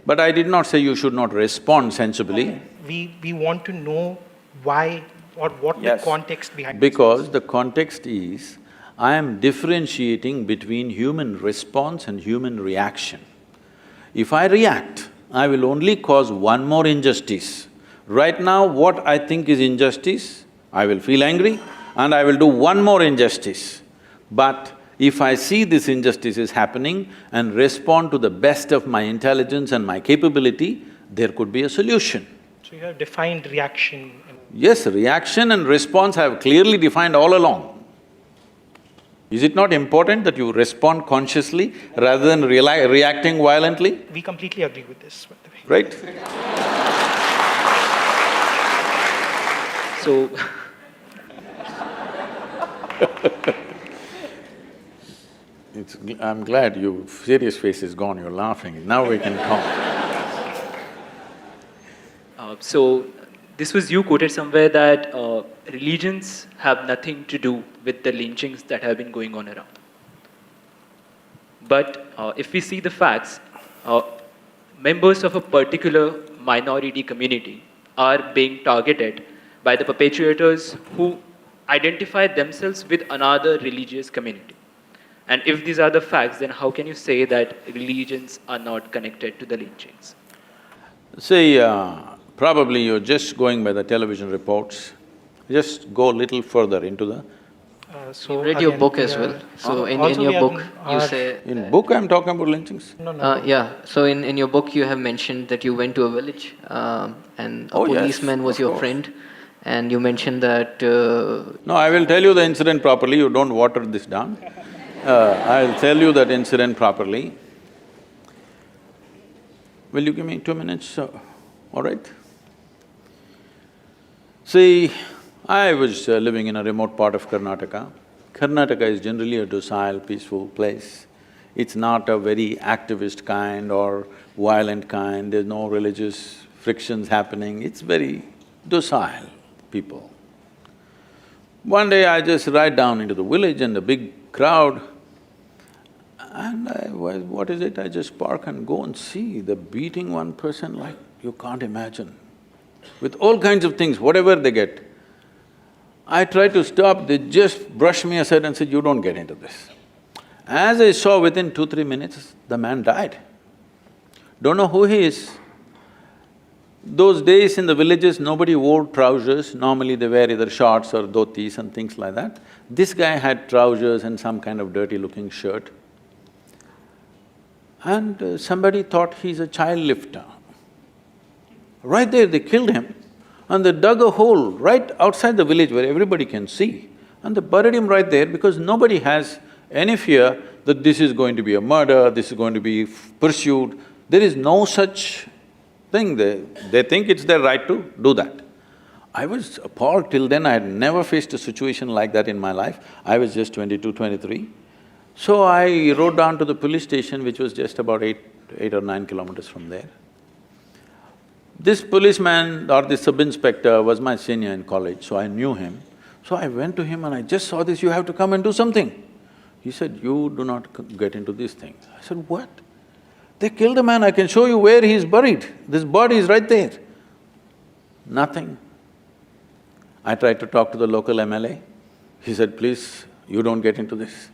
But I did not say you should not respond sensibly. We want to know why or what Yes. the context behind Because the context is, I am differentiating between human response and human reaction. If I react, I will only cause one more injustice. Right now, what I think is injustice, I will feel angry and I will do one more injustice. But if I see this injustice is happening and respond to the best of my intelligence and my capability, there could be a solution. So you have defined reaction and Yes, reaction and response I have clearly defined all along. Is it not important that you respond consciously rather than reacting violently? we completely agree with this, by the way. Right? So, I'm glad your serious face is gone, you're laughing, now we can talk. so this was you quoted somewhere that religions have nothing to do with the lynchings that have been going on around. But if we see the facts, members of a particular minority community are being targeted by the perpetrators who identify themselves with another religious community. And if these are the facts, then how can you say that religions are not connected to the lynchings? See, probably you're just going by the television reports. Just go a little further into the… So You read your again, book we as are- well. So in also your we book, are- you are- say… In book I'm talking about lynchings. No. Yeah, so in your book you have mentioned that you went to a village and a Oh, yes, policeman was of your course. friend, and you mentioned that… No, I will tell you the incident properly, you don't water this down. I'll tell you that incident properly. Will you give me 2 minutes? All right? See, I was living in a remote part of Karnataka. Karnataka is generally a docile, peaceful place. It's not a very activist kind or violent kind, there's no religious frictions happening, it's very docile people. One day I just ride down into the village and a big crowd, and what is it? I just park and go and see, they're beating one person like you can't imagine, with all kinds of things, whatever they get. I tried to stop, they just brushed me aside and said, you don't get into this. As I saw, within 2-3 minutes, the man died. Don't know who he is. Those days in the villages, nobody wore trousers, normally they wear either shorts or dhotis and things like that. This guy had trousers and some kind of dirty-looking shirt. And somebody thought he's a child lifter. Right there, they killed him and they dug a hole right outside the village where everybody can see, and they buried him right there because nobody has any fear that this is going to be a murder, this is going to be pursued. There is no such thing, they think it's their right to do that. I was appalled. Till then I had never faced a situation like that in my life. I was just 22, 23. So I rode down to the police station, which was just about eight or 9 kilometers from there. This policeman or this sub-inspector was my senior in college, so I knew him. So I went to him and I just saw this, you have to come and do something. He said, you do not get into these things. I said, what? They killed a man, I can show you where he is buried. This body is right there. Nothing. I tried to talk to the local MLA. He said, please, you don't get into this.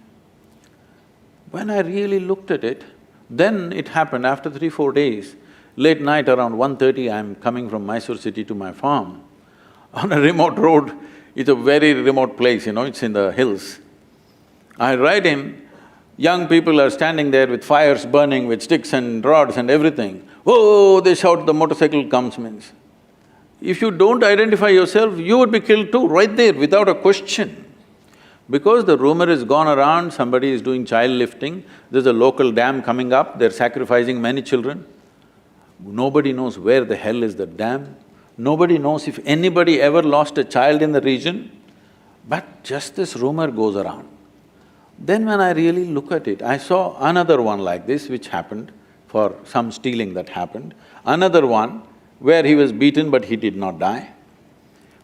When I really looked at it, then it happened after 3-4 days. Late night around 1:30, I'm coming from Mysore city to my farm. On a remote road, it's a very remote place, it's in the hills. I ride in, young people are standing there with fires burning, with sticks and rods and everything. Oh, they shout, the motorcycle comes means. If you don't identify yourself, you would be killed too, right there, without a question. Because the rumor has gone around, somebody is doing child lifting, there's a local dam coming up, they're sacrificing many children. Nobody knows where the hell is the dam, nobody knows if anybody ever lost a child in the region, but just this rumor goes around. Then when I really look at it, I saw another one like this which happened for some stealing that happened, another one where he was beaten but he did not die.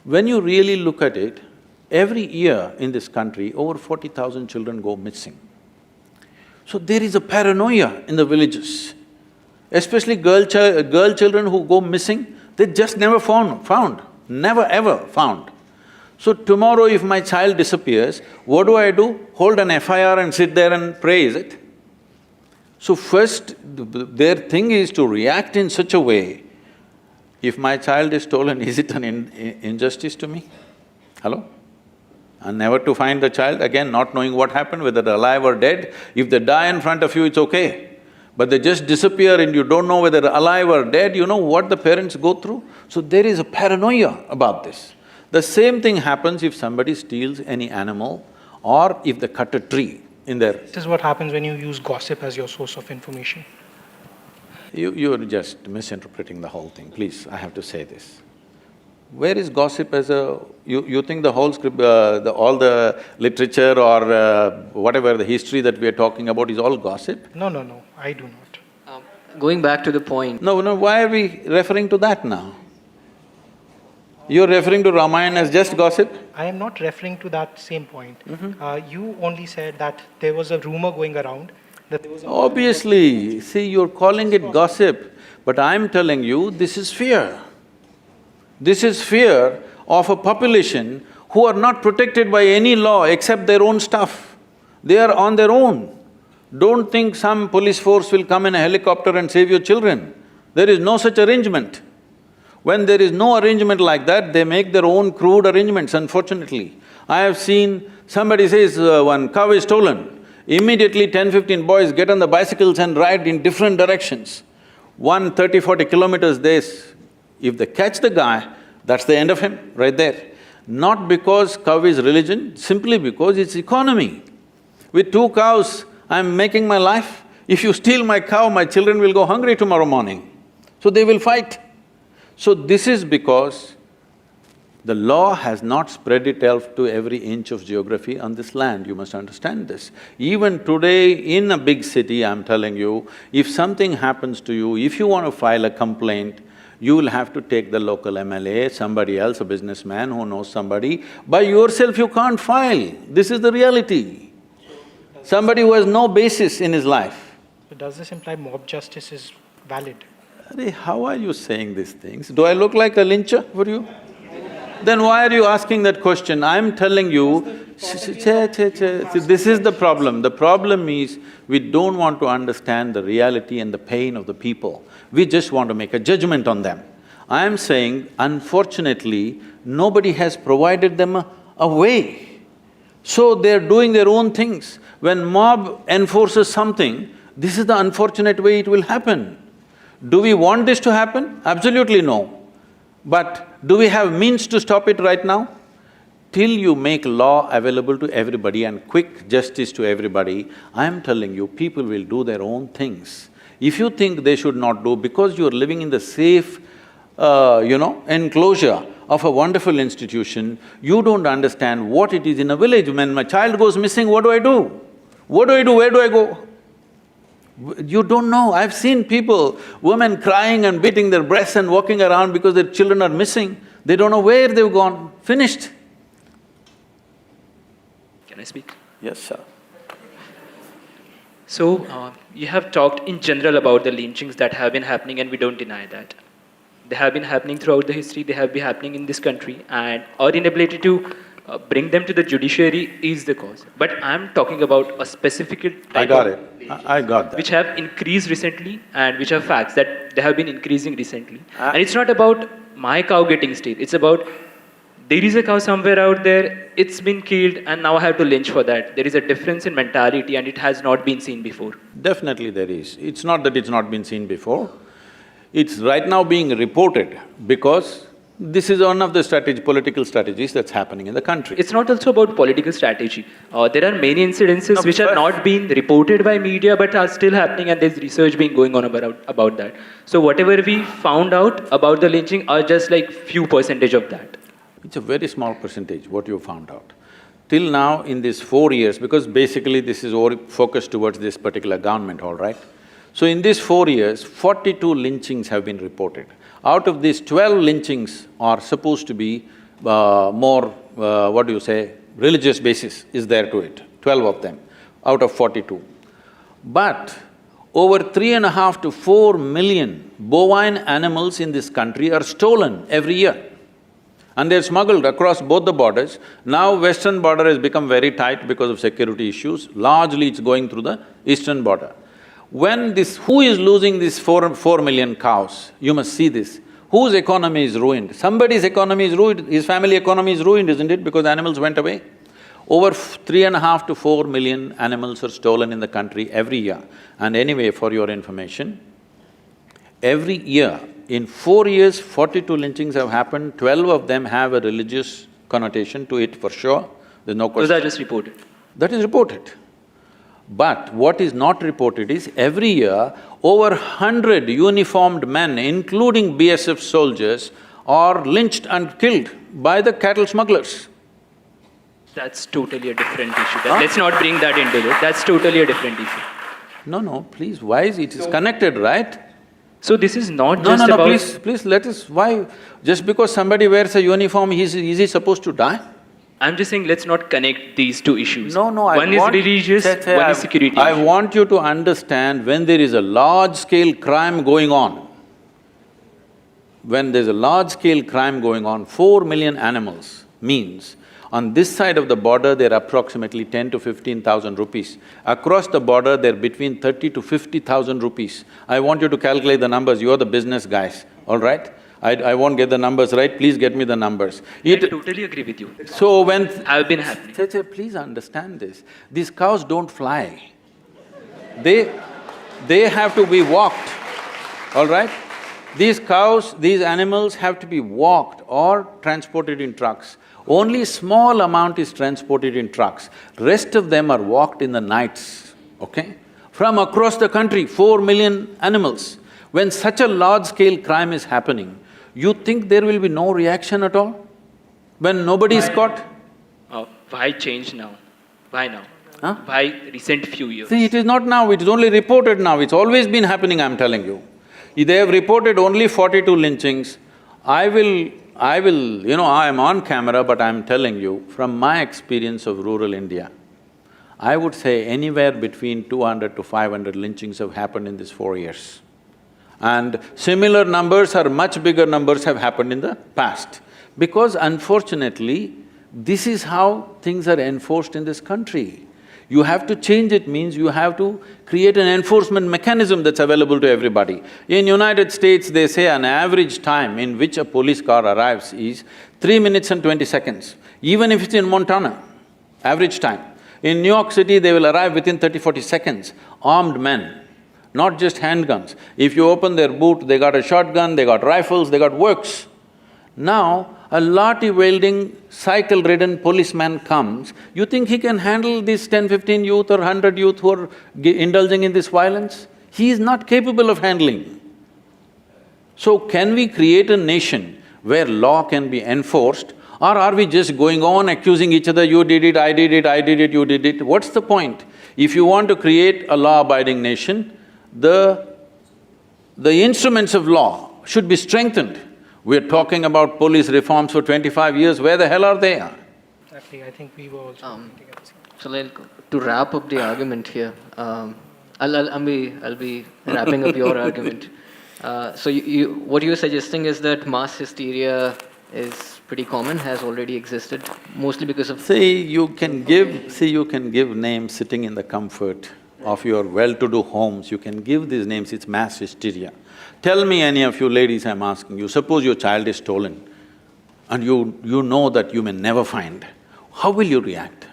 When you really look at it, every year in this country, over 40,000 children go missing. So there is a paranoia in the villages. Especially girl children who go missing, they just never found, never ever found. So tomorrow if my child disappears, what do? Hold an FIR and sit there and pray, is it? So first, their thing is to react in such a way, if my child is stolen, is it an injustice to me? Hello? And never to find the child, again not knowing what happened, whether they're alive or dead. If they die in front of you, it's okay. But they just disappear and you don't know whether they're alive or dead, you know what the parents go through? So there is a paranoia about this. The same thing happens if somebody steals any animal or if they cut a tree in there. This is what happens when you use gossip as your source of information. You're just misinterpreting the whole thing, please, I have to say this. Where is gossip as a… You think the whole script… all the literature or whatever, the history that we are talking about is all gossip? No, I do not. Going back to the point… No, why are we referring to that now? You're referring to Ramayana as just gossip? I am not referring to that same point. You only said that there was a rumor going around that there was a… Obviously, see, you're calling it gossip, but I'm telling you, this is fear. This is fear of a population who are not protected by any law except their own stuff. They are on their own. Don't think some police force will come in a helicopter and save your children. There is no such arrangement. When there is no arrangement like that, they make their own crude arrangements, unfortunately. I have seen somebody says one cow is stolen, immediately 10-15 boys get on the bicycles and ride in different directions. 30-40 kilometers if they catch the guy, that's the end of him, right there. Not because cow is religion, simply because it's economy. With 2 cows, I'm making my life. If you steal my cow, my children will go hungry tomorrow morning. So they will fight. So this is because the law has not spread itself to every inch of geography on this land, you must understand this. Even today in a big city, I'm telling you, if something happens to you, if you want to file a complaint, you will have to take the local MLA, somebody else, a businessman who knows somebody. By yourself you can't file, this is the reality. Somebody who has no basis in his life. So does this imply mob justice is valid? How are you saying these things? Do I look like a lyncher for you? Then why are you asking that question? I'm telling you, see, this is the problem. The problem is, we don't want to understand the reality and the pain of the people. We just want to make a judgment on them. I am saying, unfortunately, nobody has provided them a way. So they're doing their own things. When mob enforces something, this is the unfortunate way it will happen. Do we want this to happen? Absolutely no. But do we have means to stop it right now? Till you make law available to everybody and quick justice to everybody, I am telling you, people will do their own things. If you think they should not do, because you're living in the safe, enclosure of a wonderful institution, you don't understand what it is in a village. When my child goes missing, what do I do? What do I do? Where do I go? You don't know. I've seen people, women crying and beating their breasts and walking around because their children are missing. They don't know where they've gone. Finished. Can I speak? Yes, sir. So, you have talked in general about the lynchings that have been happening, and we don't deny that. They have been happening throughout the history, they have been happening in this country, and our inability to bring them to the judiciary is the cause. But I'm talking about a specific type I got of it. I got that. which have increased recently and which are facts that they have been increasing recently. And it's not about my cow getting stayed, it's about there is a cow somewhere out there, it's been killed and now I have to lynch for that. There is a difference in mentality and it has not been seen before. Definitely there is. It's not that it's not been seen before. It's right now being reported because this is one of the political strategies that's happening in the country. It's not also about political strategy. There are many incidences which are not being reported by media but are still happening, and there's research being going on about that. So whatever we found out about the lynching are just like few percentage of that. It's a very small percentage what you found out. Till now in these 4 years, because basically this is all focused towards this particular government, all right? So in these 4 years, 42 lynchings have been reported. Out of these, 12 lynchings are supposed to be more, religious basis is there to it, 12 of them out of 42. But over 3.5 to 4 million bovine animals in this country are stolen every year. And they're smuggled across both the borders. Now western border has become very tight because of security issues, largely it's going through the eastern border. When this… who is losing these 4 million cows? You must see this. Whose economy is ruined? Somebody's economy is ruined, his family economy is ruined, isn't it? Because animals went away. Over 3.5 to 4 million animals are stolen in the country every year. And anyway, for your information, every year, in 4 years, 42 lynchings have happened, 12 of them have a religious connotation to it for sure, there's no question. Those are just reported. That is reported. But what is not reported is every year, over 100 uniformed men, including BSF soldiers, are lynched and killed by the cattle smugglers. That's totally a different issue. Let's not bring that into it. That's totally a different issue. No, please, why is it… It is connected, right? So this is not No, just no, about… please let us… Why… just because somebody wears a uniform, is he supposed to die? I'm just saying, let's not connect these two issues. No, One is religious, one is security. I want you to understand, when there is a large-scale crime going on, when there's a large-scale crime going on, 4 million animals means on this side of the border, they're approximately 10 to 15,000 rupees. Across the border, they're between 30 to 50,000 rupees. I want you to calculate the numbers, you're the business guys, all right? I won't get the numbers right, please get me the numbers. I totally agree with you. So when… Have been happening. Please understand this, these cows don't fly. They have to be walked, all right? These cows, these animals have to be walked or transported in trucks. Only small amount is transported in trucks, rest of them are walked in the nights, okay? From across the country, 4 million animals. When such a large-scale crime is happening, you think there will be no reaction at all? When nobody is caught? Why change now? Why now? Huh? Why recent few years? See, it is not now, it is only reported now, it's always been happening, I'm telling you. They have reported only 42 lynchings. I am on camera, but I'm telling you, from my experience of rural India, I would say anywhere between 200 to 500 lynchings have happened in these 4 years. And similar numbers or much bigger numbers have happened in the past. Because unfortunately, this is how things are enforced in this country. You have to change it means you have to create an enforcement mechanism that's available to everybody. In United States, they say an average time in which a police car arrives is 3 minutes and 20 seconds, even if it's in Montana, average time. In New York City, they will arrive within 30-40 seconds, armed men, not just handguns. If you open their boot, they got a shotgun, they got rifles, they got works. Now, a lathi-wielding, cycle-ridden policeman comes, you think he can handle these 10, 15 youth or 100 youth who are indulging in this violence? He is not capable of handling. So can we create a nation where law can be enforced, or are we just going on accusing each other, you did it, I did it, I did it, you did it? What's the point? If you want to create a law-abiding nation, the instruments of law should be strengthened. We're talking about police reforms for 25 years, where the hell are they? Exactly, I think we were also… So to wrap up the argument here, I'll be wrapping up your argument. So what you're suggesting is that mass hysteria is pretty common, has already existed, mostly because of… You can give names sitting in the comfort of your well-to-do homes, you can give these names, it's mass hysteria. Tell me, any of you ladies, I'm asking you, suppose your child is stolen and you know that you may never find, how will you react?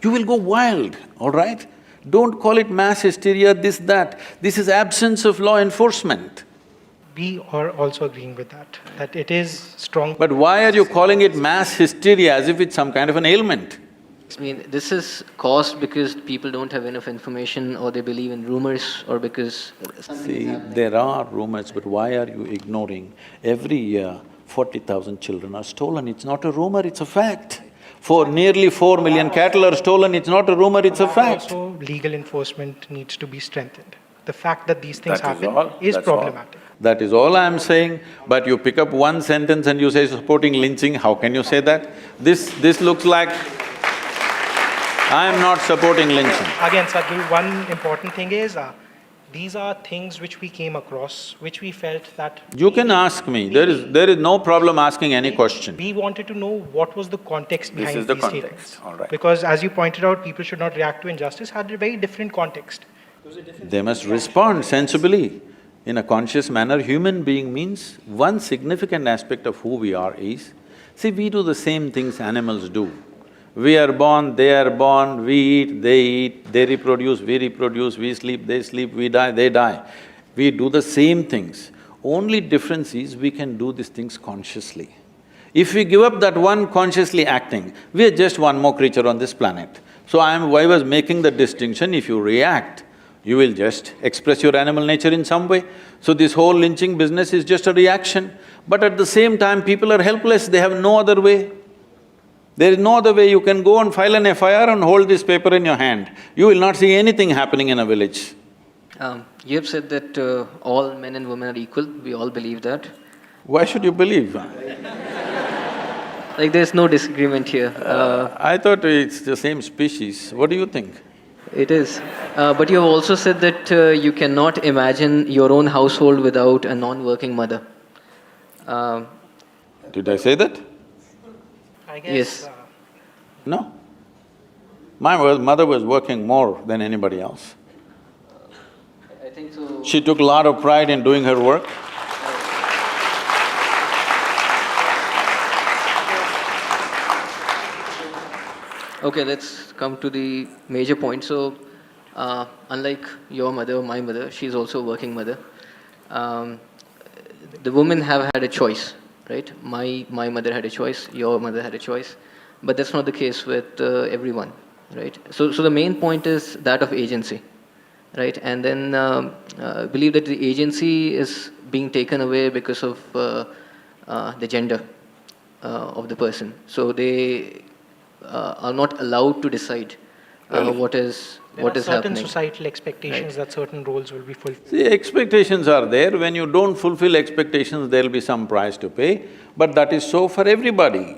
You will go wild, all right? Don't call it mass hysteria, this, that. This is absence of law enforcement. We are also agreeing with that it is strong… But why are you calling it mass hysteria as if it's some kind of an ailment? I mean, this is caused because people don't have enough information, or they believe in rumors, or because… See, there are rumors, but why are you ignoring? Every year, 40,000 children are stolen. It's not a rumor, it's a fact. For nearly 4 million cattle are stolen, it's not a rumor, it's a fact. Also, legal enforcement needs to be strengthened. The fact that these things happen is problematic. That is all I'm saying, but you pick up one sentence and you say supporting lynching, how can you say that? This looks like… I am not supporting lynching. Again, Sadhguru, one important thing is, these are things which we came across, which we felt that… You can ask me, there is no problem asking any question. We wanted to know what was the context This behind is the these context, statements. all right. Because as you pointed out, people should not react to injustice had a very different context. They must respond sensibly. In a conscious manner, human being means one significant aspect of who we are is, see, we do the same things animals do. We are born, they are born, we eat, they reproduce, we sleep, they sleep, we die, they die. We do the same things. Only difference is we can do these things consciously. If we give up that one consciously acting, we are just one more creature on this planet. So I was making the distinction, if you react, you will just express your animal nature in some way. So this whole lynching business is just a reaction. But at the same time, people are helpless, they have no other way. There is no other way. You can go and file an FIR and hold this paper in your hand. You will not see anything happening in a village. You have said that all men and women are equal. We all believe that. Why should you believe? Like, there's no disagreement here. I thought it's the same species. What do you think? It is. But you have also said that you cannot imagine your own household without a non-working mother. Did I say that? I guess… Yes. No. My mother was working more than anybody else. I think so. She took a lot of pride in doing her work. Okay, let's come to the major point. So, unlike your mother, my mother, she's also a working mother. The women have had a choice, right? My mother had a choice, your mother had a choice, but that's not the case with everyone, right? So the main point is that of agency, right? And then believe that the agency is being taken away because of the gender of the person. So they are not allowed to decide what is There are certain happening. societal expectations Right. that certain roles will be fulfilled. See, expectations are there. When you don't fulfill expectations, there'll be some price to pay, but that is so for everybody.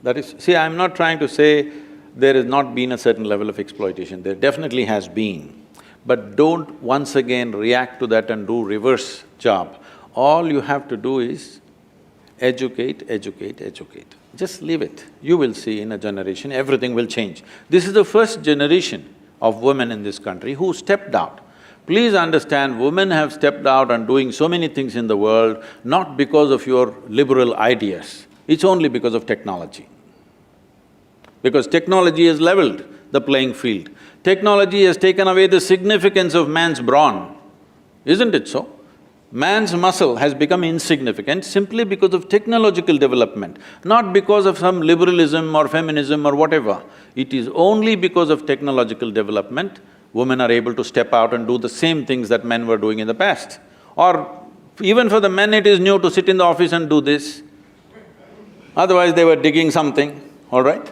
That is… See, I'm not trying to say there has not been a certain level of exploitation, there definitely has been. But don't once again react to that and do reverse job. All you have to do is educate, educate, educate. Just leave it. You will see in a generation, everything will change. This is the first generation of women in this country who stepped out. Please understand, women have stepped out and doing so many things in the world, not because of your liberal ideas, it's only because of technology. Because technology has leveled the playing field. Technology has taken away the significance of man's brawn, isn't it so? Man's muscle has become insignificant simply because of technological development, not because of some liberalism or feminism or whatever. It is only because of technological development, women are able to step out and do the same things that men were doing in the past. Or even for the men, it is new to sit in the office and do this. Otherwise, they were digging something, all right?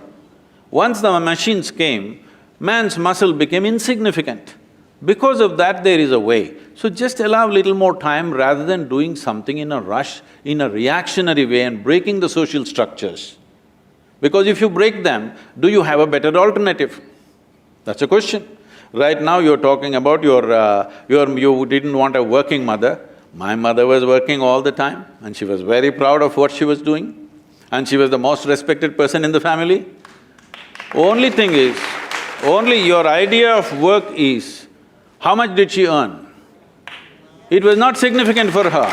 Once the machines came, man's muscle became insignificant. Because of that, there is a way. So just allow little more time rather than doing something in a rush, in a reactionary way and breaking the social structures. Because if you break them, do you have a better alternative? That's a question. Right now you're talking about you didn't want a working mother. My mother was working all the time and she was very proud of what she was doing and she was the most respected person in the family. Only thing is, only your idea of work is, how much did she earn? It was not significant for her.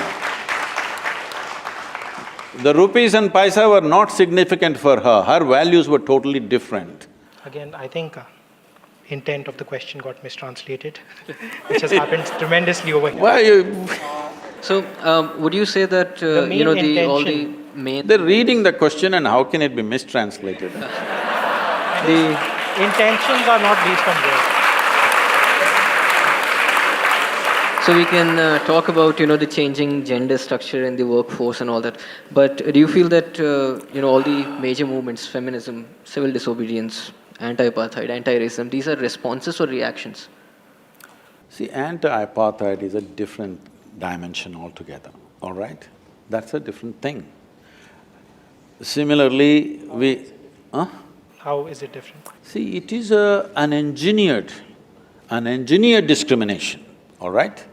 The rupees and paisa were not significant for her, her values were totally different. Again, I think intent of the question got mistranslated, which has happened tremendously over here. Why you… So, would you say that, The main all the intention… main… They're reading the question and how can it be mistranslated? the… Intentions are not based on words. So we can talk about, the changing gender structure in the workforce and all that. But do you feel that, all the major movements, feminism, civil disobedience, anti-apartheid, anti-racism, these are responses or reactions? See, anti-apartheid is a different dimension altogether, all right? That's a different thing. Similarly, How is it different? See, it is an engineered discrimination, all right?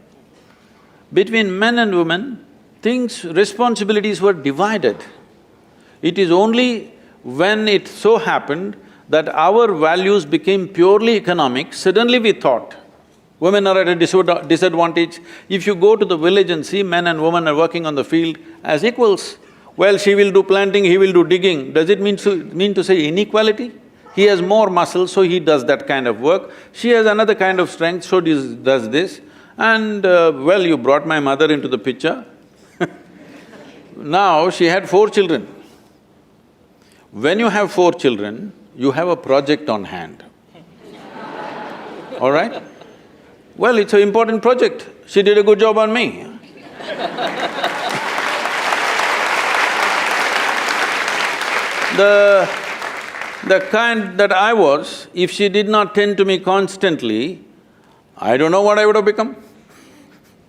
Between men and women, responsibilities were divided. It is only when it so happened that our values became purely economic, suddenly we thought, women are at a disadvantage. If you go to the village and see men and women are working on the field as equals, well, she will do planting, he will do digging. Does it mean to say inequality? He has more muscles, so he does that kind of work. She has another kind of strength, so does this. And well, you brought my mother into the picture. Now, she had 4 children. When you have 4 children, you have a project on hand. All right? Well, it's an important project. She did a good job on me. The kind that I was, if she did not tend to me constantly, I don't know what I would have become,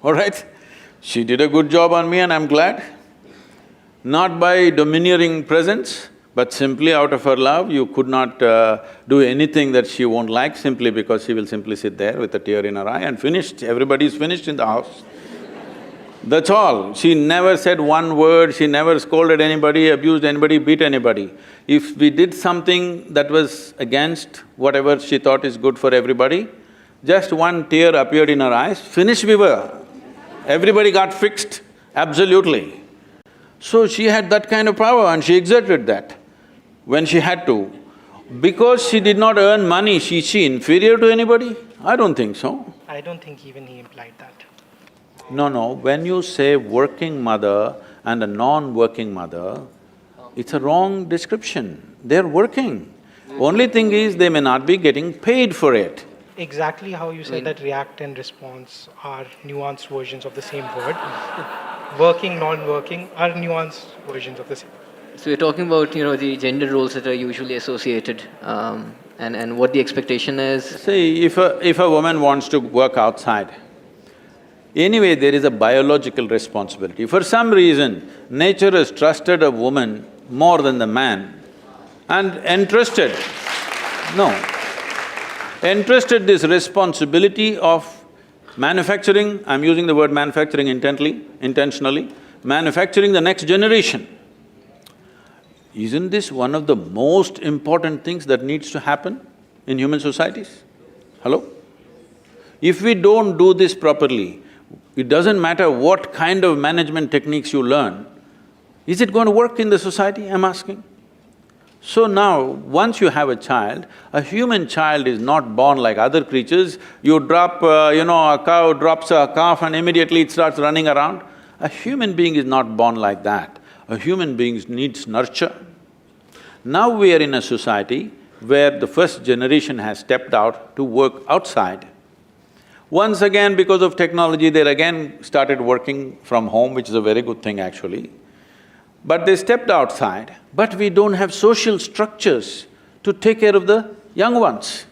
all right? She did a good job on me and I'm glad. Not by domineering presence, but simply out of her love. You could not do anything that she won't like simply because she will simply sit there with a tear in her eye and finished, everybody's finished in the house. That's all. She never said one word, she never scolded anybody, abused anybody, beat anybody. If we did something that was against whatever she thought is good for everybody, just one tear appeared in her eyes, finished we were. Everybody got fixed, absolutely. So she had that kind of power and she exerted that when she had to. Because she did not earn money, is she inferior to anybody? I don't think so. I don't think even he implied that. No, when you say working mother and a non-working mother, it's a wrong description. They're working. Only thing is, they may not be getting paid for it. Exactly how you said that react and response are nuanced versions of the same word. Working, non-working are nuanced versions of the same. So you're talking about, the gender roles that are usually associated, and what the expectation is. See, if a woman wants to work outside, anyway, there is a biological responsibility. For some reason, nature has trusted a woman more than the man and entrusted this responsibility of manufacturing, I'm using the word manufacturing intentionally, manufacturing the next generation. Isn't this one of the most important things that needs to happen in human societies? Hello? If we don't do this properly, it doesn't matter what kind of management techniques you learn, is it going to work in the society, I'm asking? So now, once you have a child, a human child is not born like other creatures. You drop, a cow drops a calf and immediately it starts running around. A human being is not born like that. A human being needs nurture. Now we are in a society where the first generation has stepped out to work outside. Once again, because of technology, they again started working from home, which is a very good thing actually. But they stepped outside, but we don't have social structures to take care of the young ones.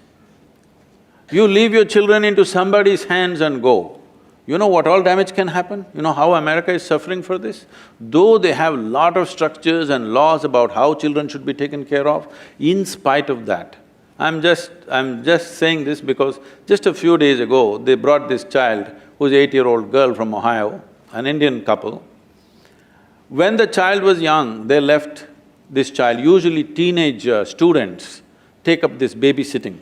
You leave your children into somebody's hands and go, you know what all damage can happen? You know how America is suffering for this? Though they have lot of structures and laws about how children should be taken care of, in spite of that, I'm just saying this because just a few days ago, they brought this child, who's 8-year-old girl from Ohio, an Indian couple. When the child was young, they left this child, usually teenage students take up this babysitting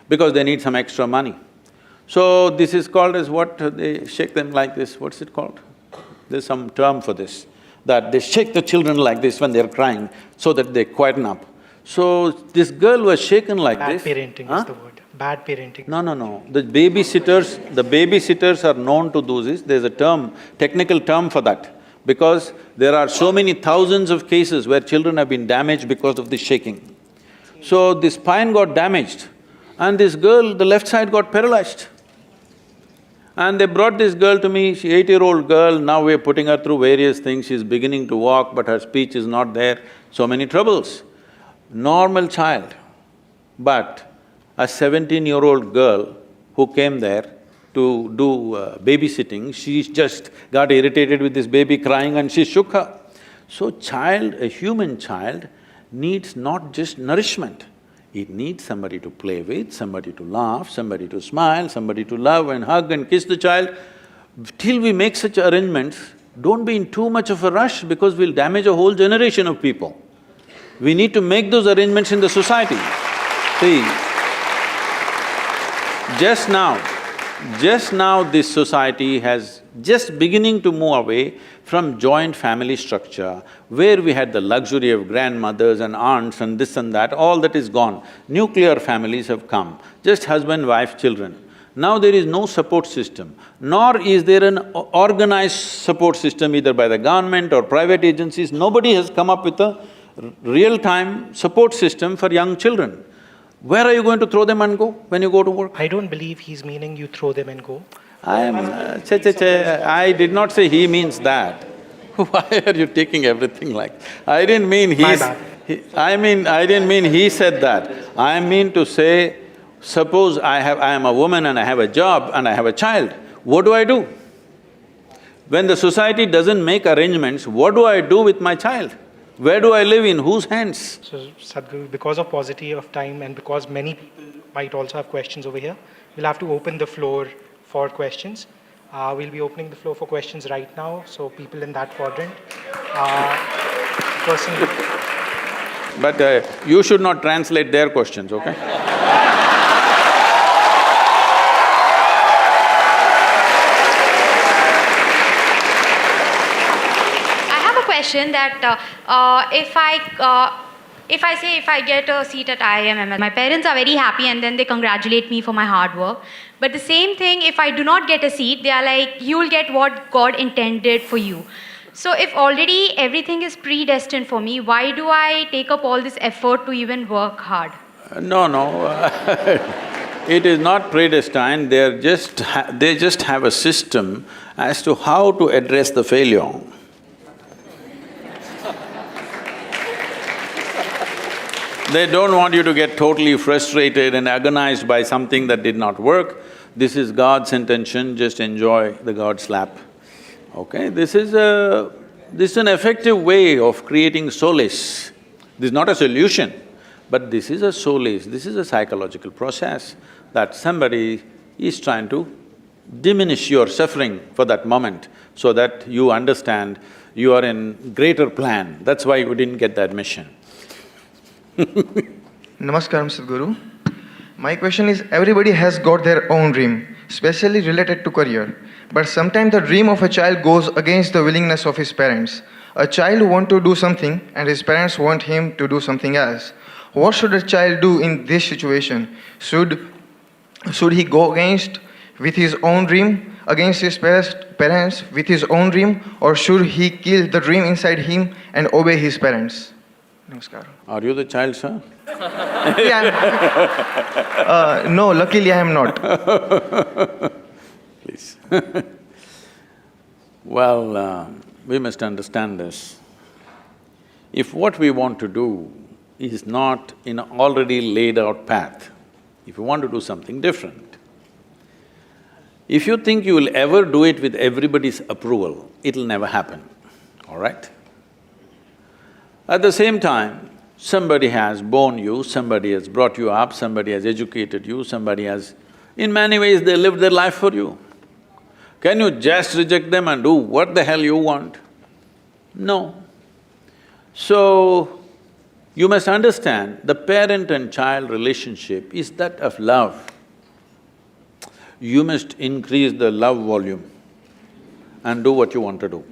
because they need some extra money. So this is called as what? They shake them like this, what's it called? There's some term for this, that they shake the children like this when they're crying so that they quieten up. So this girl was shaken like Bad this. parenting is the word. Bad parenting. No. The babysitters are known to do this, there's a term, technical term for that. Because there are so many thousands of cases where children have been damaged because of this shaking. So the spine got damaged and this girl, the left side got paralyzed. And they brought this girl to me, she 8-year-old girl, now we're putting her through various things, she's beginning to walk but her speech is not there, so many troubles. Normal child, but a 17-year-old girl who came there to do babysitting, she just got irritated with this baby crying and she shook her. So a human child needs not just nourishment, it needs somebody to play with, somebody to laugh, somebody to smile, somebody to love and hug and kiss the child. Till we make such arrangements, don't be in too much of a rush because we'll damage a whole generation of people. We need to make those arrangements in the society. See, just now this society has just beginning to move away from joint family structure, where we had the luxury of grandmothers and aunts and this and that, all that is gone. Nuclear families have come, just husband, wife, children. Now there is no support system, nor is there an organized support system either by the government or private agencies. Nobody has come up with a real-time support system for young children. Where are you going to throw them and go when you go to work? I don't believe he's meaning you throw them and go. I did not say he means that. Why are you taking everything like… I didn't mean My he's… bad. I didn't mean he said that. I mean to say, suppose I am a woman and I have a job and I have a child, what do I do? When the society doesn't make arrangements, what do I do with my child? Where do I live, in whose hands? So Sadhguru, because of paucity of time and because many people might also have questions over here, we'll have to open the floor for questions. We'll be opening the floor for questions right now, so people in that quadrant. But you should not translate their questions, okay? Question that if I get a seat at IIM, my parents are very happy and then they congratulate me for my hard work. But the same thing, if I do not get a seat, they are like, you will get what God intended for you. So if already everything is predestined for me, why do I take up all this effort to even work hard? No, it is not predestined, they just have a system as to how to address the failure. They don't want you to get totally frustrated and agonized by something that did not work. This is God's intention, just enjoy the God slap, okay? This is an effective way of creating solace. This is not a solution, but this is a solace, this is a psychological process that somebody is trying to diminish your suffering for that moment so that you understand you are in greater plan. That's why you didn't get the admission. Namaskaram, Sadhguru. My question is, everybody has got their own dream, especially related to career. But sometimes the dream of a child goes against the willingness of his parents. A child wants to do something and his parents want him to do something else. What should a child do in this situation? Should he go against with his own dream, against his parents with his own dream, or should he kill the dream inside him and obey his parents? Namaskar. Are you the child, sir? Yeah. No, luckily I am not. Please. Well, we must understand this. If what we want to do is not in an already laid out path, if you want to do something different, if you think you will ever do it with everybody's approval, it'll never happen, all right? At the same time, somebody has born you, somebody has brought you up, somebody has educated you, somebody has… in many ways they lived their life for you. Can you just reject them and do what the hell you want? No. So, you must understand, the parent and child relationship is that of love. You must increase the love volume and do what you want to do.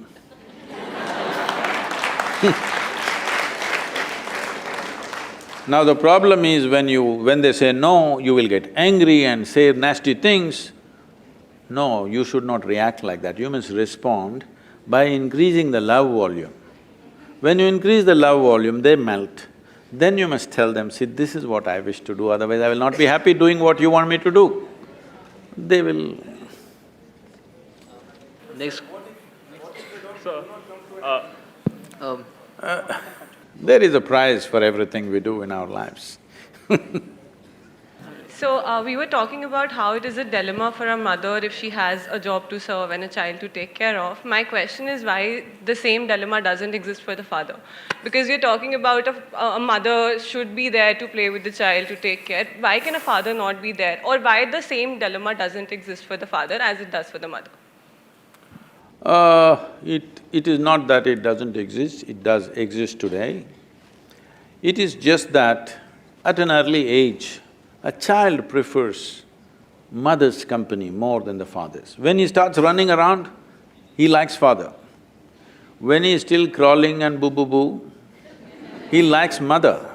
Now the problem is when they say no, you will get angry and say nasty things. No, you should not react like that. You must respond by increasing the love volume. When you increase the love volume, they melt. Then you must tell them, see, this is what I wish to do, otherwise I will not be happy doing what you want me to do. They will… Next. There is a price for everything we do in our lives. So we were talking about how it is a dilemma for a mother if she has a job to serve and a child to take care of. My question is why the same dilemma doesn't exist for the father? Because you're talking about a mother should be there to play with the child, to take care. Why can a father not be there? Or why the same dilemma doesn't exist for the father as it does for the mother? It is not that it doesn't exist, it does exist today. It is just that at an early age, a child prefers mother's company more than the father's. When he starts running around, he likes father. When he is still crawling and boo-boo-boo, he likes mother.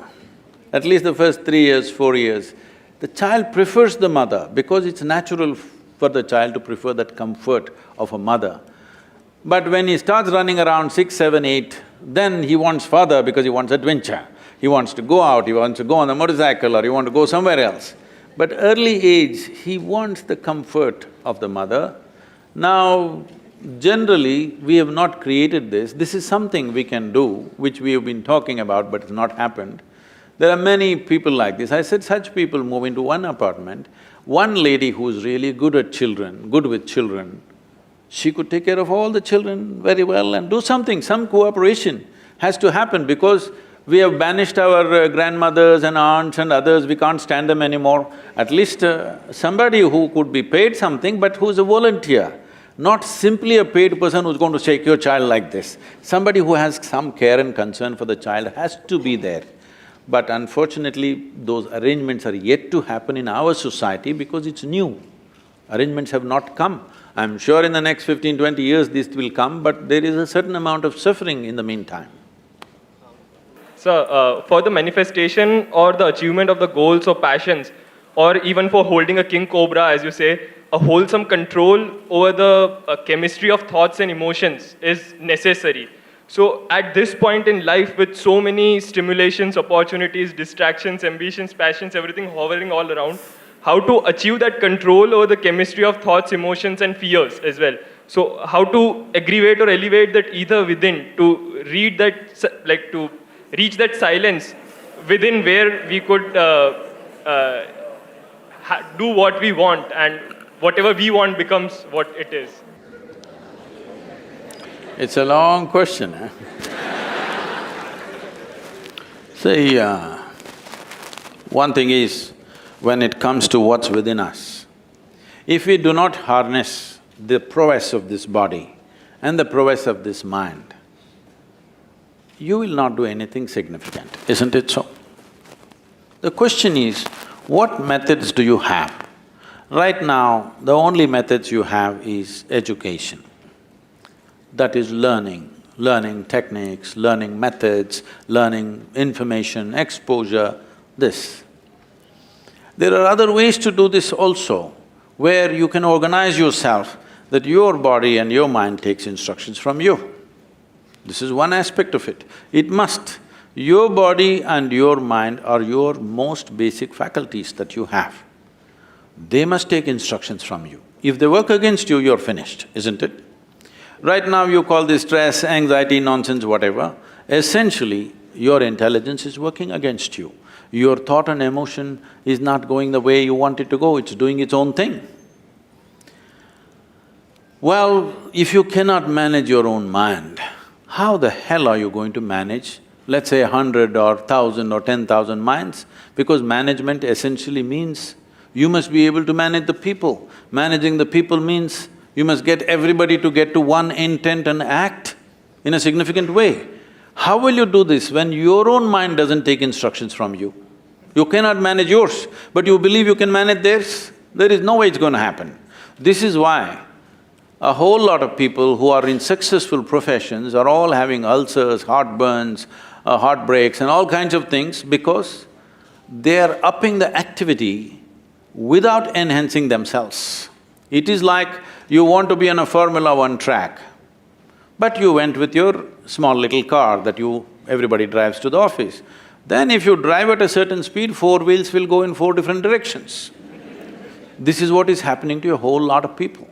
At least the first 3 years, 4 years, the child prefers the mother because it's natural for the child to prefer that comfort of a mother. But when he starts running around 6, 7, 8, then he wants father because he wants adventure. He wants to go out, he wants to go on a motorcycle or he wants to go somewhere else. But early age, he wants the comfort of the mother. Now, generally, we have not created this. This is something we can do, which we have been talking about but it's not happened. There are many people like this. I said such people move into one apartment. One lady who's really good at children, good with children, she could take care of all the children very well and do something, some cooperation has to happen because we have banished our grandmothers and aunts and others, we can't stand them anymore. At least somebody who could be paid something but who's a volunteer, not simply a paid person who's going to shake your child like this. Somebody who has some care and concern for the child has to be there. But unfortunately, those arrangements are yet to happen in our society because it's new. Arrangements have not come. I'm sure in the next 15, 20 years this will come, but there is a certain amount of suffering in the meantime. So, for the manifestation or the achievement of the goals or passions, or even for holding a king cobra, as you say, a wholesome control over the chemistry of thoughts and emotions is necessary. So, at this point in life, with so many stimulations, opportunities, distractions, ambitions, passions, everything hovering all around, how to achieve that control over the chemistry of thoughts, emotions, and fears as well. So, how to aggravate or elevate that ether within to read that, to reach that silence within where we could do what we want and whatever we want becomes what it is. It's a long question, eh? See, one thing is, when it comes to what's within us, if we do not harness the prowess of this body and the prowess of this mind, you will not do anything significant, isn't it so? The question is, what methods do you have? Right now, the only methods you have is education. That is learning techniques, learning methods, learning information, exposure, this. There are other ways to do this also, where you can organize yourself that your body and your mind takes instructions from you. This is one aspect of it. It must. Your body and your mind are your most basic faculties that you have. They must take instructions from you. If they work against you, you're finished, isn't it? Right now you call this stress, anxiety, nonsense, whatever. Essentially, your intelligence is working against you. Your thought and emotion is not going the way you want it to go, it's doing its own thing. Well, if you cannot manage your own mind, how the hell are you going to manage, let's say 100 or 1,000 or 10,000 minds? Because management essentially means you must be able to manage the people. Managing the people means you must get everybody to get to one intent and act in a significant way. How will you do this when your own mind doesn't take instructions from you? You cannot manage yours, but you believe you can manage theirs? There is no way it's going to happen. This is why a whole lot of people who are in successful professions are all having ulcers, heartburns, heartbreaks and all kinds of things because they are upping the activity without enhancing themselves. It is like you want to be on a Formula 1 track, but you went with your small little car that everybody drives to the office. Then if you drive at a certain speed, four wheels will go in four different directions. This is what is happening to a whole lot of people.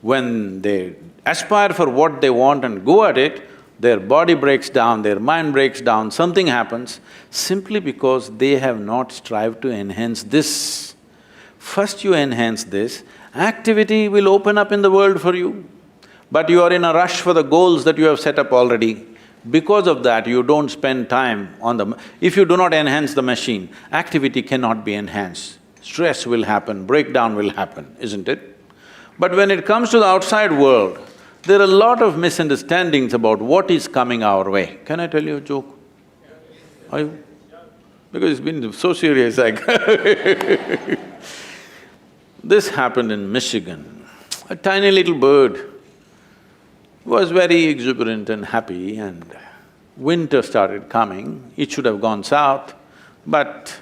When they aspire for what they want and go at it, their body breaks down, their mind breaks down, something happens simply because they have not strived to enhance this. First you enhance this, activity will open up in the world for you. But you are in a rush for the goals that you have set up already. Because of that, you don't spend time on the… If you do not enhance the machine, activity cannot be enhanced. Stress will happen, breakdown will happen, isn't it? But when it comes to the outside world, there are a lot of misunderstandings about what is coming our way. Can I tell you a joke? Are you? Because it's been so serious, like This happened in Michigan. A tiny little bird was very exuberant and happy, and winter started coming. It should have gone south, but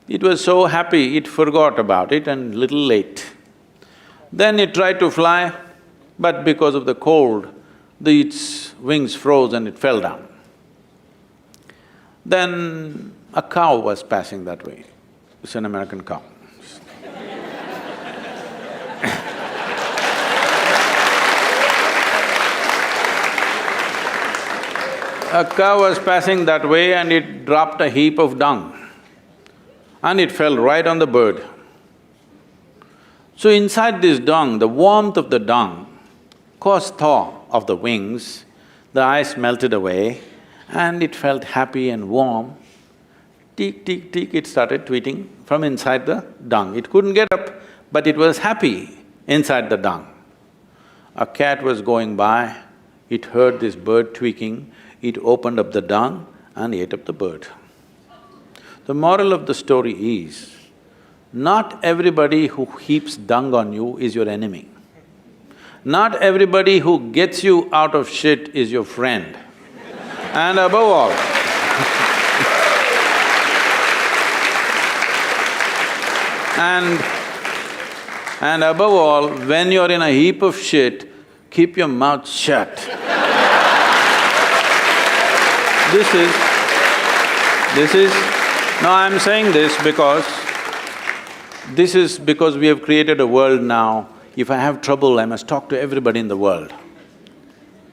it was so happy, it forgot about it and little late. Then it tried to fly, but because of the cold, its wings froze and it fell down. Then a cow was passing that way. It's an American cow. A cow was passing that way and it dropped a heap of dung and it fell right on the bird. So inside this dung, the warmth of the dung caused thaw of the wings, the ice melted away and it felt happy and warm. Tick, tick, tick, it started tweeting from inside the dung. It couldn't get up, but it was happy inside the dung. A cat was going by, it heard this bird tweaking, it opened up the dung and ate up the bird. The moral of the story is, not everybody who heaps dung on you is your enemy. Not everybody who gets you out of shit is your friend. And above all, and above all, when you're in a heap of shit, keep your mouth shut. No, I'm saying this because we have created a world now, if I have trouble, I must talk to everybody in the world.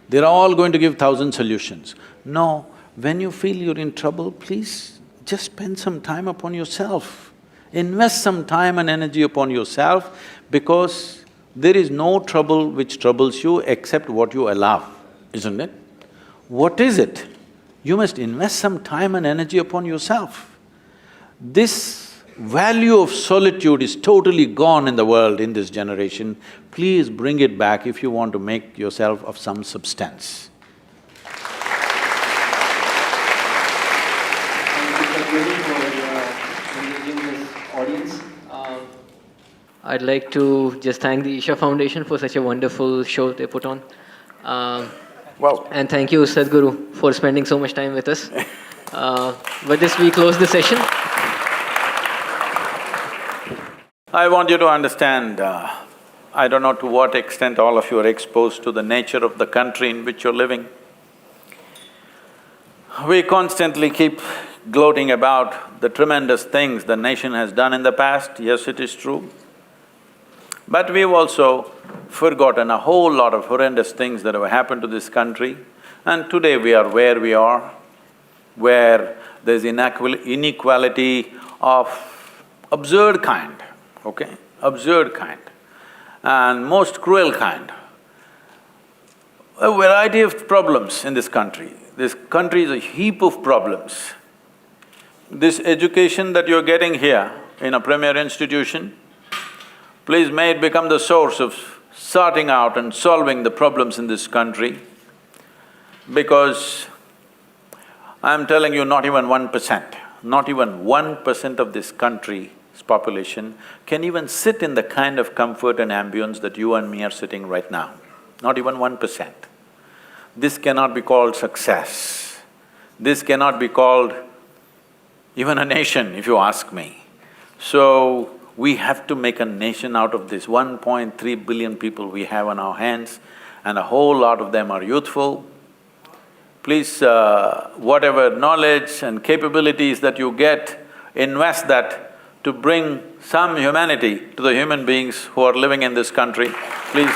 They're all going to give 1,000 solutions. No, when you feel you're in trouble, please just spend some time upon yourself. Invest some time and energy upon yourself, because there is no trouble which troubles you except what you allow, isn't it? What is it? You must invest some time and energy upon yourself. This value of solitude is totally gone in the world in this generation. Please bring it back if you want to make yourself of some substance. I'd like to just thank the Isha Foundation for such a wonderful show they put on. Wow. And thank you, Sadhguru, for spending so much time with us. With this, we close the session. I want you to understand, I don't know to what extent all of you are exposed to the nature of the country in which you're living. We constantly keep gloating about the tremendous things the nation has done in the past. Yes, it is true. But we've also forgotten a whole lot of horrendous things that have happened to this country, and today we are where we are, where there's inequality of absurd kind, okay? Absurd kind and most cruel kind. A variety of problems in this country. This country is a heap of problems. This education that you're getting here in a premier institution, please may it become the source of sorting out and solving the problems in this country, because I'm telling you, not even 1% of this country's population can even sit in the kind of comfort and ambience that you and me are sitting right now. Not even 1%. This cannot be called success. This cannot be called even a nation, if you ask me. So, we have to make a nation out of this 1.3 billion people we have on our hands, and a whole lot of them are youthful. Please, whatever knowledge and capabilities that you get, invest that to bring some humanity to the human beings who are living in this country, please.